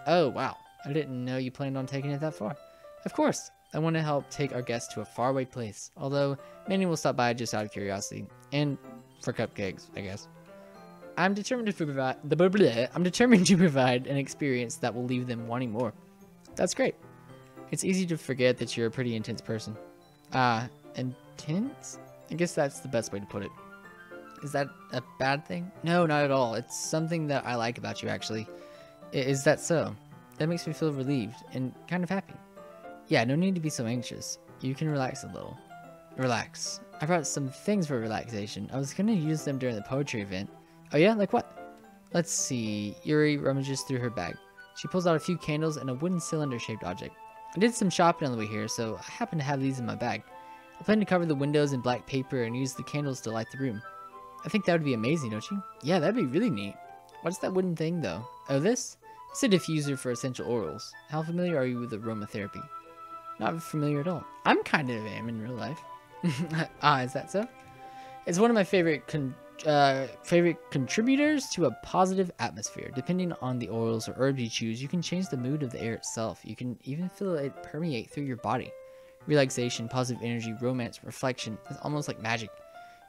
Oh, wow. I didn't know you planned on taking it that far. Of course. I want to help take our guests to a faraway place, although many will stop by just out of curiosity. And for cupcakes, I guess. I'm determined to provide an experience that will leave them wanting more. That's great. It's easy to forget that you're a pretty intense person. Intense? I guess that's the best way to put it. Is that a bad thing? No, not at all. It's something that I like about you, actually. Is that so? That makes me feel relieved and kind of happy. Yeah, no need to be so anxious. You can relax a little. Relax. I brought some things for relaxation. I was gonna use them during the poetry event. Oh yeah? Like what? Let's see. Yuri rummages through her bag. She pulls out a few candles and a wooden cylinder-shaped object. I did some shopping on the way here, so I happen to have these in my bag. I plan to cover the windows in black paper and use the candles to light the room. I think that would be amazing, don't you? Yeah, that'd be really neat. What's that wooden thing, though? Oh, this? It's a diffuser for essential oils. How familiar are you with aromatherapy? Not familiar at all. I'm kind of am in real life. Is that so? It's one of my favorite contributors to a positive atmosphere. Depending on the oils or herbs you choose, you can change the mood of the air itself. You can even feel it permeate through your body. Relaxation, positive energy, romance, reflection. It's almost like magic.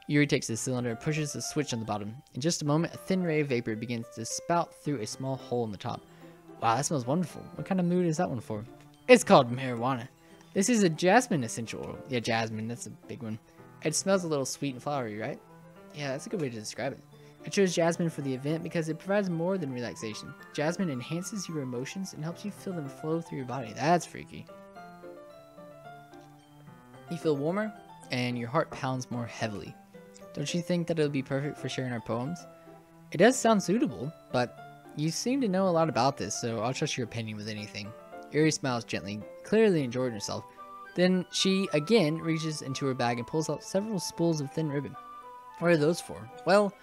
Yuri takes the cylinder and pushes the switch on the bottom. In just a moment, a thin ray of vapor begins to spout through a small hole in the top. Wow, that smells wonderful. What kind of mood is that one for? It's called marijuana. This is a jasmine essential oil. Yeah, jasmine, that's a big one. It smells a little sweet and flowery, right? Yeah, that's a good way to describe it. I chose jasmine for the event because it provides more than relaxation. Jasmine enhances your emotions and helps you feel them flow through your body. That's freaky. You feel warmer and your heart pounds more heavily. Don't you think that it would be perfect for sharing our poems? It does sound suitable, but you seem to know a lot about this, so I'll trust your opinion with anything. Yuri smiles gently, clearly enjoying herself. Then she again reaches into her bag and pulls out several spools of thin ribbon. What are those for? Well,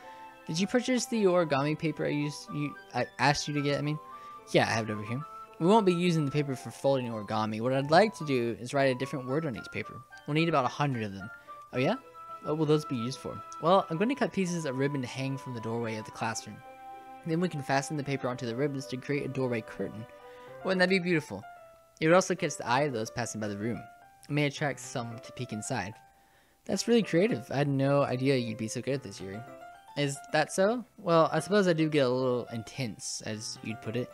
did you purchase the origami paper I asked you to get? Yeah, I have it over here. We won't be using the paper for folding origami. What I'd like to do is write a different word on each paper. We'll need about 100 of them. Oh yeah? What will those be used for? Well, I'm going to cut pieces of ribbon to hang from the doorway of the classroom. Then we can fasten the paper onto the ribbons to create a doorway curtain. Wouldn't that be beautiful? It would also catch the eye of those passing by the room. It may attract some to peek inside. That's really creative. I had no idea you'd be so good at this, Yuri. Is that so? Well, I suppose I do get a little intense, as you'd put it.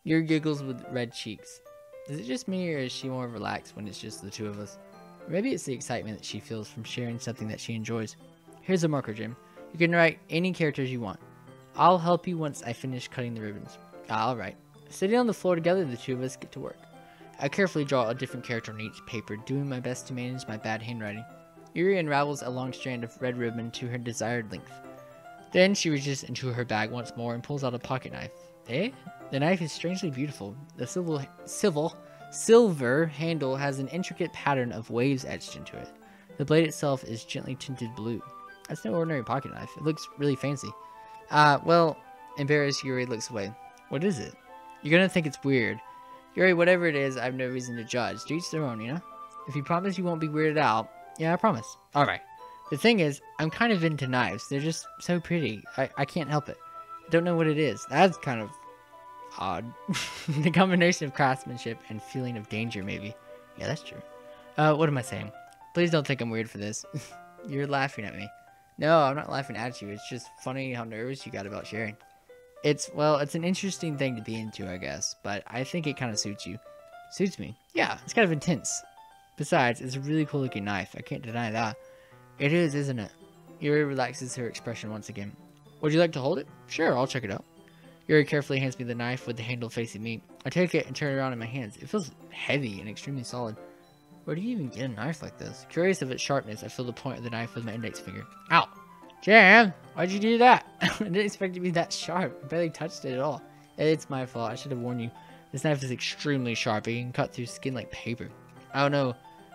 Yuri giggles with red cheeks. Is it just me, or is she more relaxed when it's just the two of us? Or maybe it's the excitement that she feels from sharing something that she enjoys. Here's a marker, Jim. You can write any characters you want. I'll help you once I finish cutting the ribbons. Alright. Sitting on the floor together, the two of us get to work. I carefully draw a different character on each paper, doing my best to manage my bad handwriting. Yuri unravels a long strand of red ribbon to her desired length. Then she reaches into her bag once more and pulls out a pocket knife. Eh? The knife is strangely beautiful. The silver handle has an intricate pattern of waves etched into it. The blade itself is gently tinted blue. That's no ordinary pocket knife. It looks really fancy. Well, embarrassed, Yuri looks away. What is it? You're gonna think it's weird. Yuri, whatever it is, I have no reason to judge. To each their own, you know? If you promise you won't be weirded out, yeah, I promise. Alright. The thing is, I'm kind of into knives. They're just so pretty. I can't help it. I don't know what it is. That's kind of odd. The combination of craftsmanship and feeling of danger, maybe. Yeah, that's true. What am I saying? Please don't think I'm weird for this. You're laughing at me. No, I'm not laughing at you. It's just funny how nervous you got about sharing. It's an interesting thing to be into, I guess. But I think it kind of suits you. Suits me. Yeah, it's kind of intense. Besides, it's a really cool looking knife. I can't deny that. It is, isn't it? Yuri relaxes her expression once again. Would you like to hold it? Sure, I'll check it out. Yuri carefully hands me the knife with the handle facing me. I take it and turn it around in my hands. It feels heavy and extremely solid. Where do you even get a knife like this? Curious of its sharpness, I feel the point of the knife with my index finger. Ow! Jam! Why'd you do that? I didn't expect it to be that sharp. I barely touched it at all. It's my fault. I should have warned you. This knife is extremely sharp. It can cut through skin like paper. Oh no.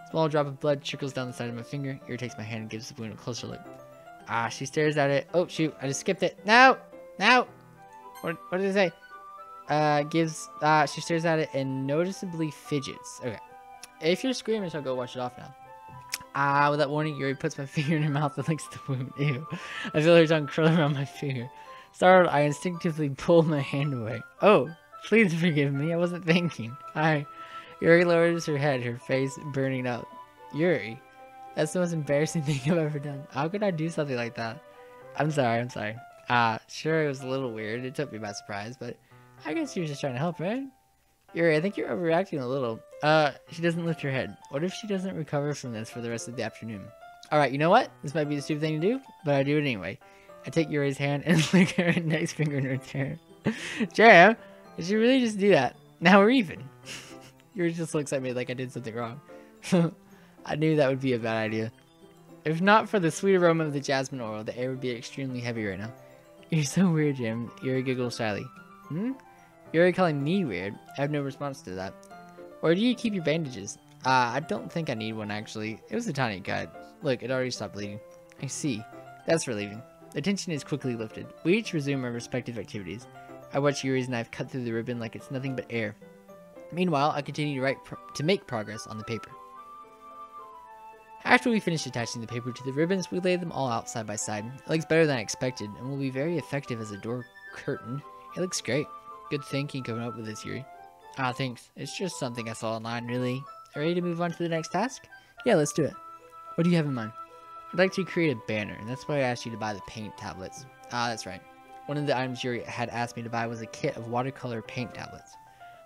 Small drop of blood trickles down the side of my finger. Yuri takes my hand and gives the wound a closer look. She stares at it. Oh shoot, I just skipped it. No! No! What did it say? She stares at it and noticeably fidgets. Okay. If you're squeamish, I'll go wash it off now. With that warning, Yuri puts my finger in her mouth and licks the wound. Ew. I feel her tongue curl around my finger. Startled, I instinctively pull my hand away. Oh, please forgive me. I wasn't thinking. Yuri lowers her head, her face burning up. Yuri, that's the most embarrassing thing I've ever done. How could I do something like that? I'm sorry. Sure, it was a little weird. It took me by surprise, but I guess you were just trying to help, right? Yuri, I think you're overreacting a little. She doesn't lift her head. What if she doesn't recover from this for the rest of the afternoon? Alright, you know what? This might be the stupid thing to do, but I do it anyway. I take Yuri's hand and lick her index finger in return. Jam, did you really just do that? Now we're even. Yuri just looks at me like I did something wrong. I knew that would be a bad idea. If not for the sweet aroma of the jasmine oil, the air would be extremely heavy right now. You're so weird, Jam. Yuri giggles shyly. Yuri calling me weird? I have no response to that. Where do you keep your bandages? I don't think I need one, actually. It was a tiny cut. Look, it already stopped bleeding. I see. That's relieving. The tension is quickly lifted. We each resume our respective activities. I watch Yuri's knife cut through the ribbon like it's nothing but air. Meanwhile, I continue to make progress on the paper. After we finish attaching the paper to the ribbons, we lay them all out side by side. It looks better than I expected, and will be very effective as a door curtain. It looks great. Good thinking coming up with this, Yuri. Ah, thanks. It's just something I saw online, really. Ready to move on to the next task? Yeah, let's do it. What do you have in mind? I'd like to create a banner, and that's why I asked you to buy the paint tablets. Ah, that's right. One of the items Yuri had asked me to buy was a kit of watercolor paint tablets.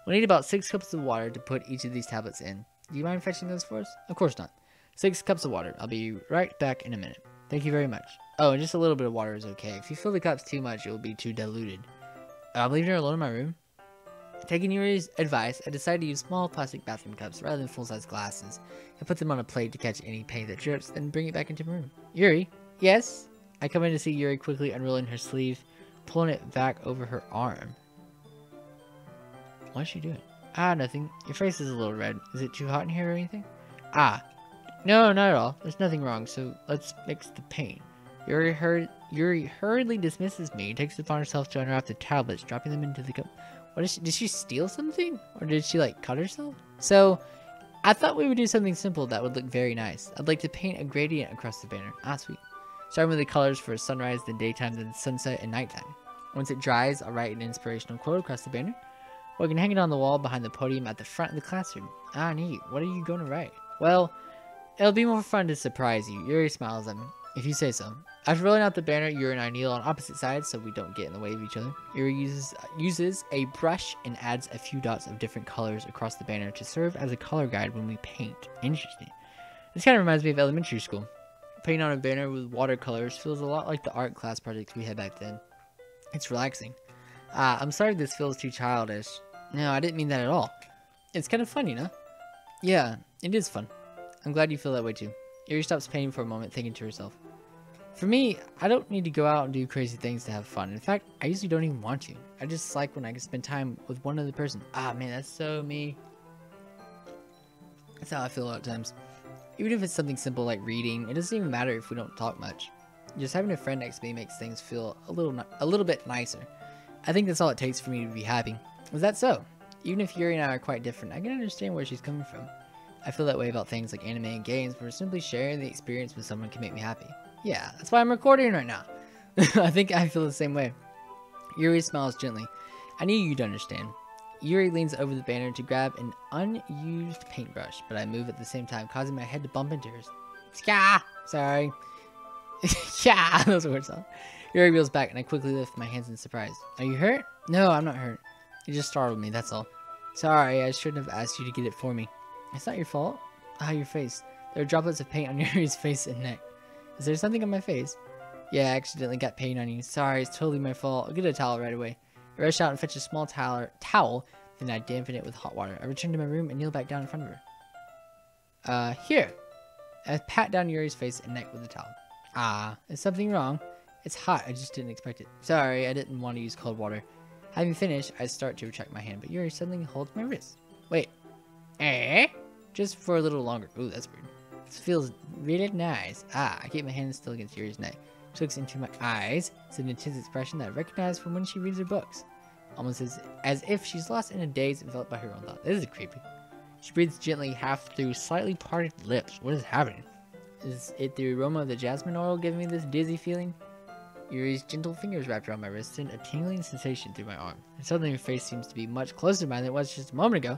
We'll need about 6 cups of water to put each of these tablets in. Do you mind fetching those for us? Of course not. 6 cups of water. I'll be right back in a minute. Thank you very much. Oh, and just a little bit of water is okay. If you fill the cups too much, it will be too diluted. I'm leaving her alone in my room. Taking Yuri's advice, I decided to use small plastic bathroom cups rather than full-size glasses. I put them on a plate to catch any paint that drips, then bring it back into my room. Yuri? Yes? I come in to see Yuri quickly unrolling her sleeve, pulling it back over her arm. What's she doing? Ah, nothing. Your face is a little red. Is it too hot in here or anything? Ah. No, not at all. There's nothing wrong, so let's mix the paint. Yuri hurriedly dismisses me and takes it upon herself to unwrap the tablets, dropping them into the cup. What is she, did she steal something? Or did she, like, cut herself? So, I thought we would do something simple that would look very nice. I'd like to paint a gradient across the banner. Ah, sweet. Starting with the colors for sunrise, then daytime, then sunset, and nighttime. Once it dries, I'll write an inspirational quote across the banner. Or I can hang it on the wall behind the podium at the front of the classroom. Ah, neat. What are you going to write? Well, it'll be more fun to surprise you. Yuri smiles at me. If you say so. After rolling out the banner, Yuri and I kneel on opposite sides so we don't get in the way of each other. Yuri uses a brush and adds a few dots of different colors across the banner to serve as a color guide when we paint. Interesting. This kind of reminds me of elementary school. Painting on a banner with watercolors feels a lot like the art class projects we had back then. It's relaxing. I'm sorry if this feels too childish. No, I didn't mean that at all. It's kind of fun, you know? Yeah, it is fun. I'm glad you feel that way too. Yuri stops painting for a moment, thinking to herself. For me, I don't need to go out and do crazy things to have fun. In fact, I usually don't even want to. I just like when I can spend time with one other person. Ah, man, that's so me. That's how I feel a lot of times. Even if it's something simple like reading, it doesn't even matter if we don't talk much. Just having a friend next to me makes things feel a little bit nicer. I think that's all it takes for me to be happy. Is that so? Even if Yuri and I are quite different, I can understand where she's coming from. I feel that way about things like anime and games, where simply sharing the experience with someone can make me happy. Yeah, that's why I'm recording right now. I think I feel the same way. Yuri smiles gently. I knew you'd understand. Yuri leans over the banner to grab an unused paintbrush, but I move at the same time, causing my head to bump into hers. Sky! Sorry. Yeah, those words all. Yuri reels back, and I quickly lift my hands in surprise. Are you hurt? No, I'm not hurt. You just startled me, that's all. Sorry, I shouldn't have asked you to get it for me. It's not your fault. Ah, your face. There are droplets of paint on Yuri's face and neck. Is there something on my face? Yeah, I accidentally got paint on you. Sorry, it's totally my fault. I'll get a towel right away. I rush out and fetch a small towel, then I dampen it with hot water. I return to my room and kneel back down in front of her. Here. I pat down Yuri's face and neck with the towel. Ah, is something wrong? It's hot, I just didn't expect it. Sorry, I didn't want to use cold water. Having finished, I start to retract my hand, but Yuri suddenly holds my wrist. Wait. Eh? Just for a little longer. Ooh, that's weird. This feels really nice. Ah, I keep my hand still against Yuri's neck. She looks into my eyes. It's an intense expression that I recognize from when she reads her books. Almost as if she's lost in a daze enveloped by her own thoughts. This is creepy. She breathes gently, half through slightly parted lips. What is happening? Is it the aroma of the jasmine oil giving me this dizzy feeling? Yuri's gentle fingers wrapped around my wrist send a tingling sensation through my arm. And suddenly her face seems to be much closer to mine than it was just a moment ago.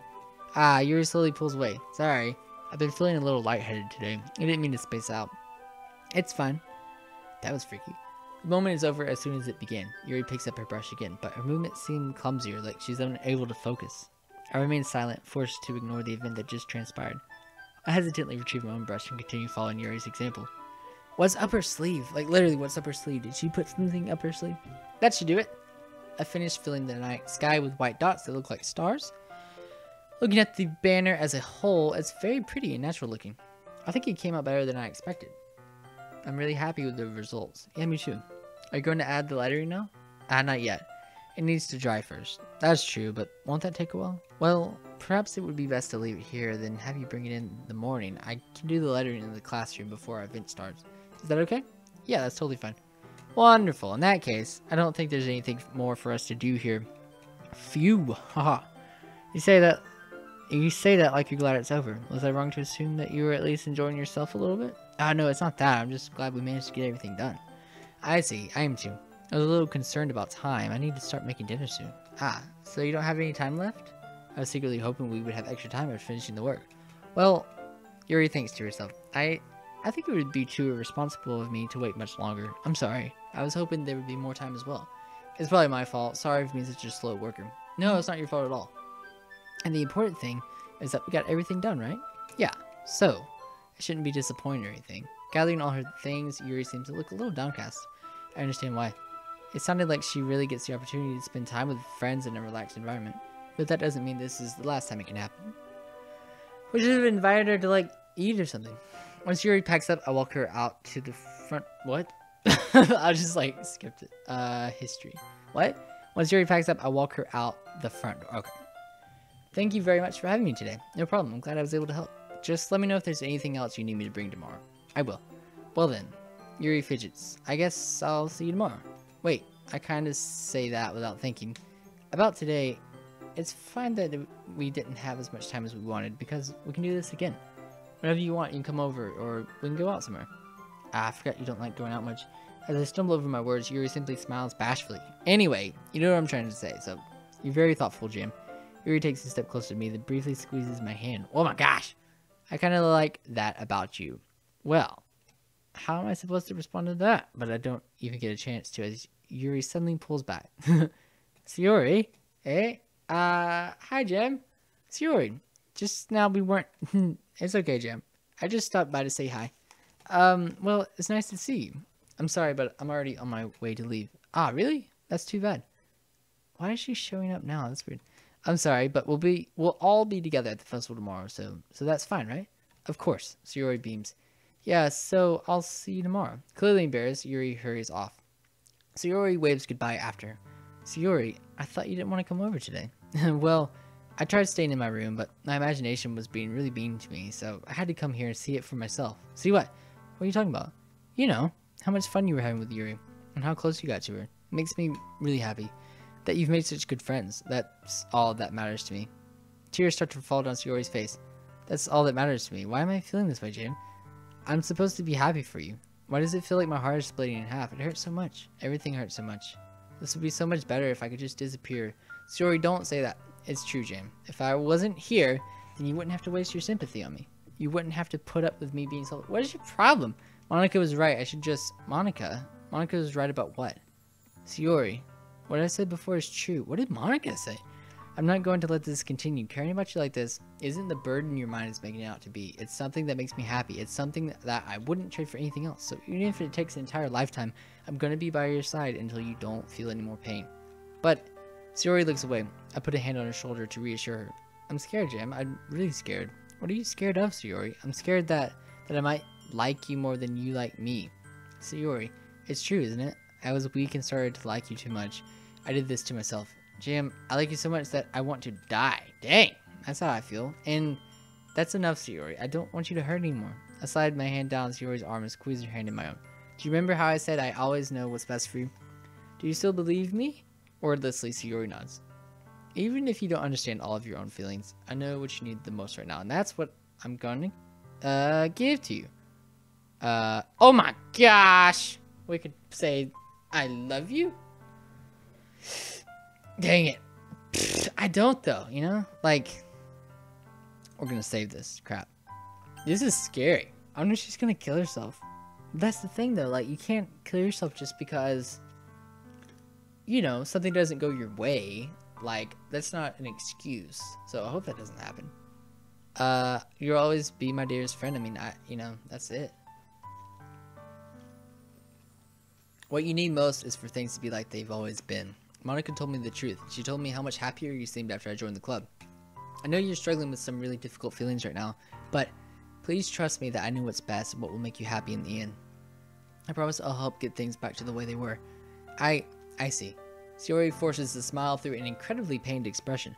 Ah, Yuri slowly pulls away. Sorry. I've been feeling a little lightheaded today. I didn't mean to space out. It's fine. That was freaky. The moment is over as soon as it began. Yuri picks up her brush again, but her movements seem clumsier, like she's unable to focus. I remain silent, forced to ignore the event that just transpired. I hesitantly retrieve my own brush and continue following Yuri's example. What's up her sleeve? Like, literally, what's up her sleeve? Did she put something up her sleeve? That should do it. I finished filling the night sky with white dots that look like stars. Looking at the banner as a whole, it's very pretty and natural looking. I think it came out better than I expected. I'm really happy with the results. Yeah, me too. Are you going to add the lettering now? Not yet. It needs to dry first. That's true, but won't that take a while? Well, perhaps it would be best to leave it here, then have you bring it in the morning. I can do the lettering in the classroom before our event starts. Is that okay? Yeah, that's totally fine. Wonderful. In that case, I don't think there's anything more for us to do here. Phew. Haha. You say that like you're glad it's over. Was I wrong to assume that you were at least enjoying yourself a little bit? No, it's not that. I'm just glad we managed to get everything done. I see. I am too. I was a little concerned about time. I need to start making dinner soon. So you don't have any time left? I was secretly hoping we would have extra time after finishing the work. Well, Yuri thinks to herself. I think it would be too irresponsible of me to wait much longer. I'm sorry. I was hoping there would be more time as well. It's probably my fault. Sorry for being such a slow worker. No, it's not your fault at all. And the important thing is that we got everything done, right? Yeah, so I shouldn't be disappointed or anything. Gathering all her things, Yuri seems to look a little downcast. I understand why. It sounded like she really gets the opportunity to spend time with friends in a relaxed environment. But that doesn't mean this is the last time it can happen. We should have invited her to, like, eat or something. Once Yuri packs up, I walk her out to the front. What? I just, like, skipped it. History. What? Once Yuri packs up, I walk her out the front door. Okay. Thank you very much for having me today. No problem. I'm glad I was able to help. Just let me know if there's anything else you need me to bring tomorrow. I will. Well then. Yuri fidgets. I guess I'll see you tomorrow. Wait, I kind of say that without thinking. About today, it's fine that we didn't have as much time as we wanted, because we can do this again. Whenever you want, you can come over, or we can go out somewhere. I forgot you don't like going out much. As I stumble over my words, Yuri simply smiles bashfully. Anyway, you know what I'm trying to say, so you're very thoughtful, Jam. Yuri takes a step closer to me, then briefly squeezes my hand. Oh my gosh! I kind of like that about you. Well, how am I supposed to respond to that? But I don't even get a chance to, as Yuri suddenly pulls back. It's Yuri? Eh? Hi, Jam. It's Yuri. Just now we weren't... It's okay, Jam. I just stopped by to say hi. Well, it's nice to see you. I'm sorry, but I'm already on my way to leave. Really? That's too bad. Why is she showing up now? That's weird. I'm sorry, but we'll all be together at the festival tomorrow, so that's fine, right? Of course. Yuri beams. Yeah, so I'll see you tomorrow. Clearly embarrassed, Yuri hurries off. Yuri waves goodbye after. Yuri, I thought you didn't want to come over today. Well, I tried staying in my room, but my imagination was being really mean to me, so I had to come here and see it for myself. See what? What are you talking about? You know, how much fun you were having with Yuri, and how close you got to her. It makes me really happy that you've made such good friends. That's all that matters to me. Tears start to fall down Yuri's face. That's all that matters to me. Why am I feeling this way, Jane? I'm supposed to be happy for you. Why does it feel like my heart is splitting in half? It hurts so much. Everything hurts so much. This would be so much better if I could just disappear. Yuri, don't say that. It's true, Jane. If I wasn't here, then you wouldn't have to waste your sympathy on me. You wouldn't have to put up with me being so... What is your problem? Monica was right. I should just... Monica was right about what? Yuri, what I said before is true. What did Monica say? I'm not going to let this continue. Caring about you like this isn't the burden your mind is making it out to be. It's something that makes me happy. It's something that I wouldn't trade for anything else. So even if it takes an entire lifetime, I'm going to be by your side until you don't feel any more pain. But Yuri looks away. I put a hand on her shoulder to reassure her. I'm scared, Jam. I'm really scared. What are you scared of, Yuri? I'm scared that I might like you more than you like me. Yuri, it's true, isn't it? I was weak and started to like you too much. I did this to myself. Jam, I like you so much that I want to die. Dang, that's how I feel. And that's enough, Sayori. I don't want you to hurt anymore. I slide my hand down Sayori's arm and squeeze her hand in my own. Do you remember how I said I always know what's best for you? Do you still believe me? Wordlessly, Sayori nods. Even if you don't understand all of your own feelings, I know what you need the most right now, and that's what I'm going to give to you. Oh my gosh! We could say, I love you? Dang it. Pfft, I don't though, you know? Like, we're gonna save this crap. This is scary. I don't know if she's gonna kill herself. That's the thing though, like, you can't kill yourself just because, you know, something doesn't go your way. Like, that's not an excuse. So I hope that doesn't happen. You'll always be my dearest friend. I mean, you know, that's it. What you need most is for things to be like they've always been. Monica told me the truth. She told me how much happier you seemed after I joined the club. I know you're struggling with some really difficult feelings right now, but please trust me that I know what's best and what will make you happy in the end. I promise I'll help get things back to the way they were. I see. Sayori forces a smile through an incredibly pained expression.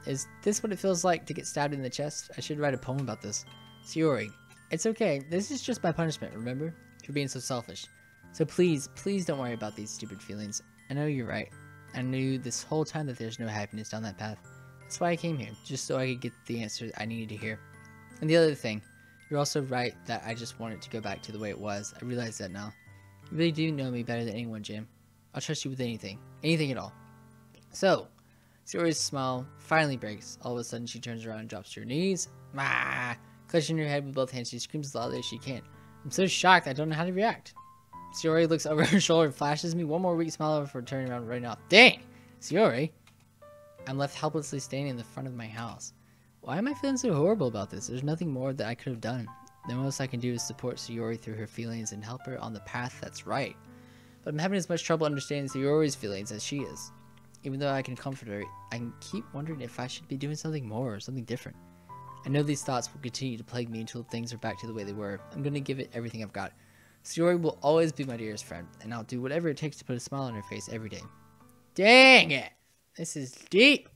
Is this what it feels like to get stabbed in the chest? I should write a poem about this. Sayori, it's okay. This is just my punishment, remember? For being so selfish. So please don't worry about these stupid feelings. I know you're right. I knew this whole time that there's no happiness down that path. That's why I came here, just so I could get the answer I needed to hear. And the other thing, you're also right that I just want it to go back to the way it was. I realize that now. You really do know me better than anyone, Jam. I'll trust you with anything. Anything at all. So, Sayori's smile finally breaks. All of a sudden, she turns around and drops to her knees. Clutching her head with both hands, she screams as loudly as she can. I'm so shocked, I don't know how to react. Sayori looks over her shoulder and flashes me one more weak smile before turning around right now. Dang! Sayori! I'm left helplessly standing in the front of my house. Why am I feeling so horrible about this? There's nothing more that I could have done. The most I can do is support Sayori through her feelings and help her on the path that's right. But I'm having as much trouble understanding Sayori's feelings as she is. Even though I can comfort her, I can keep wondering if I should be doing something more or something different. I know these thoughts will continue to plague me until things are back to the way they were. I'm going to give it everything I've got. Sayori will always be my dearest friend, and I'll do whatever it takes to put a smile on her face every day. Dang it! This is deep!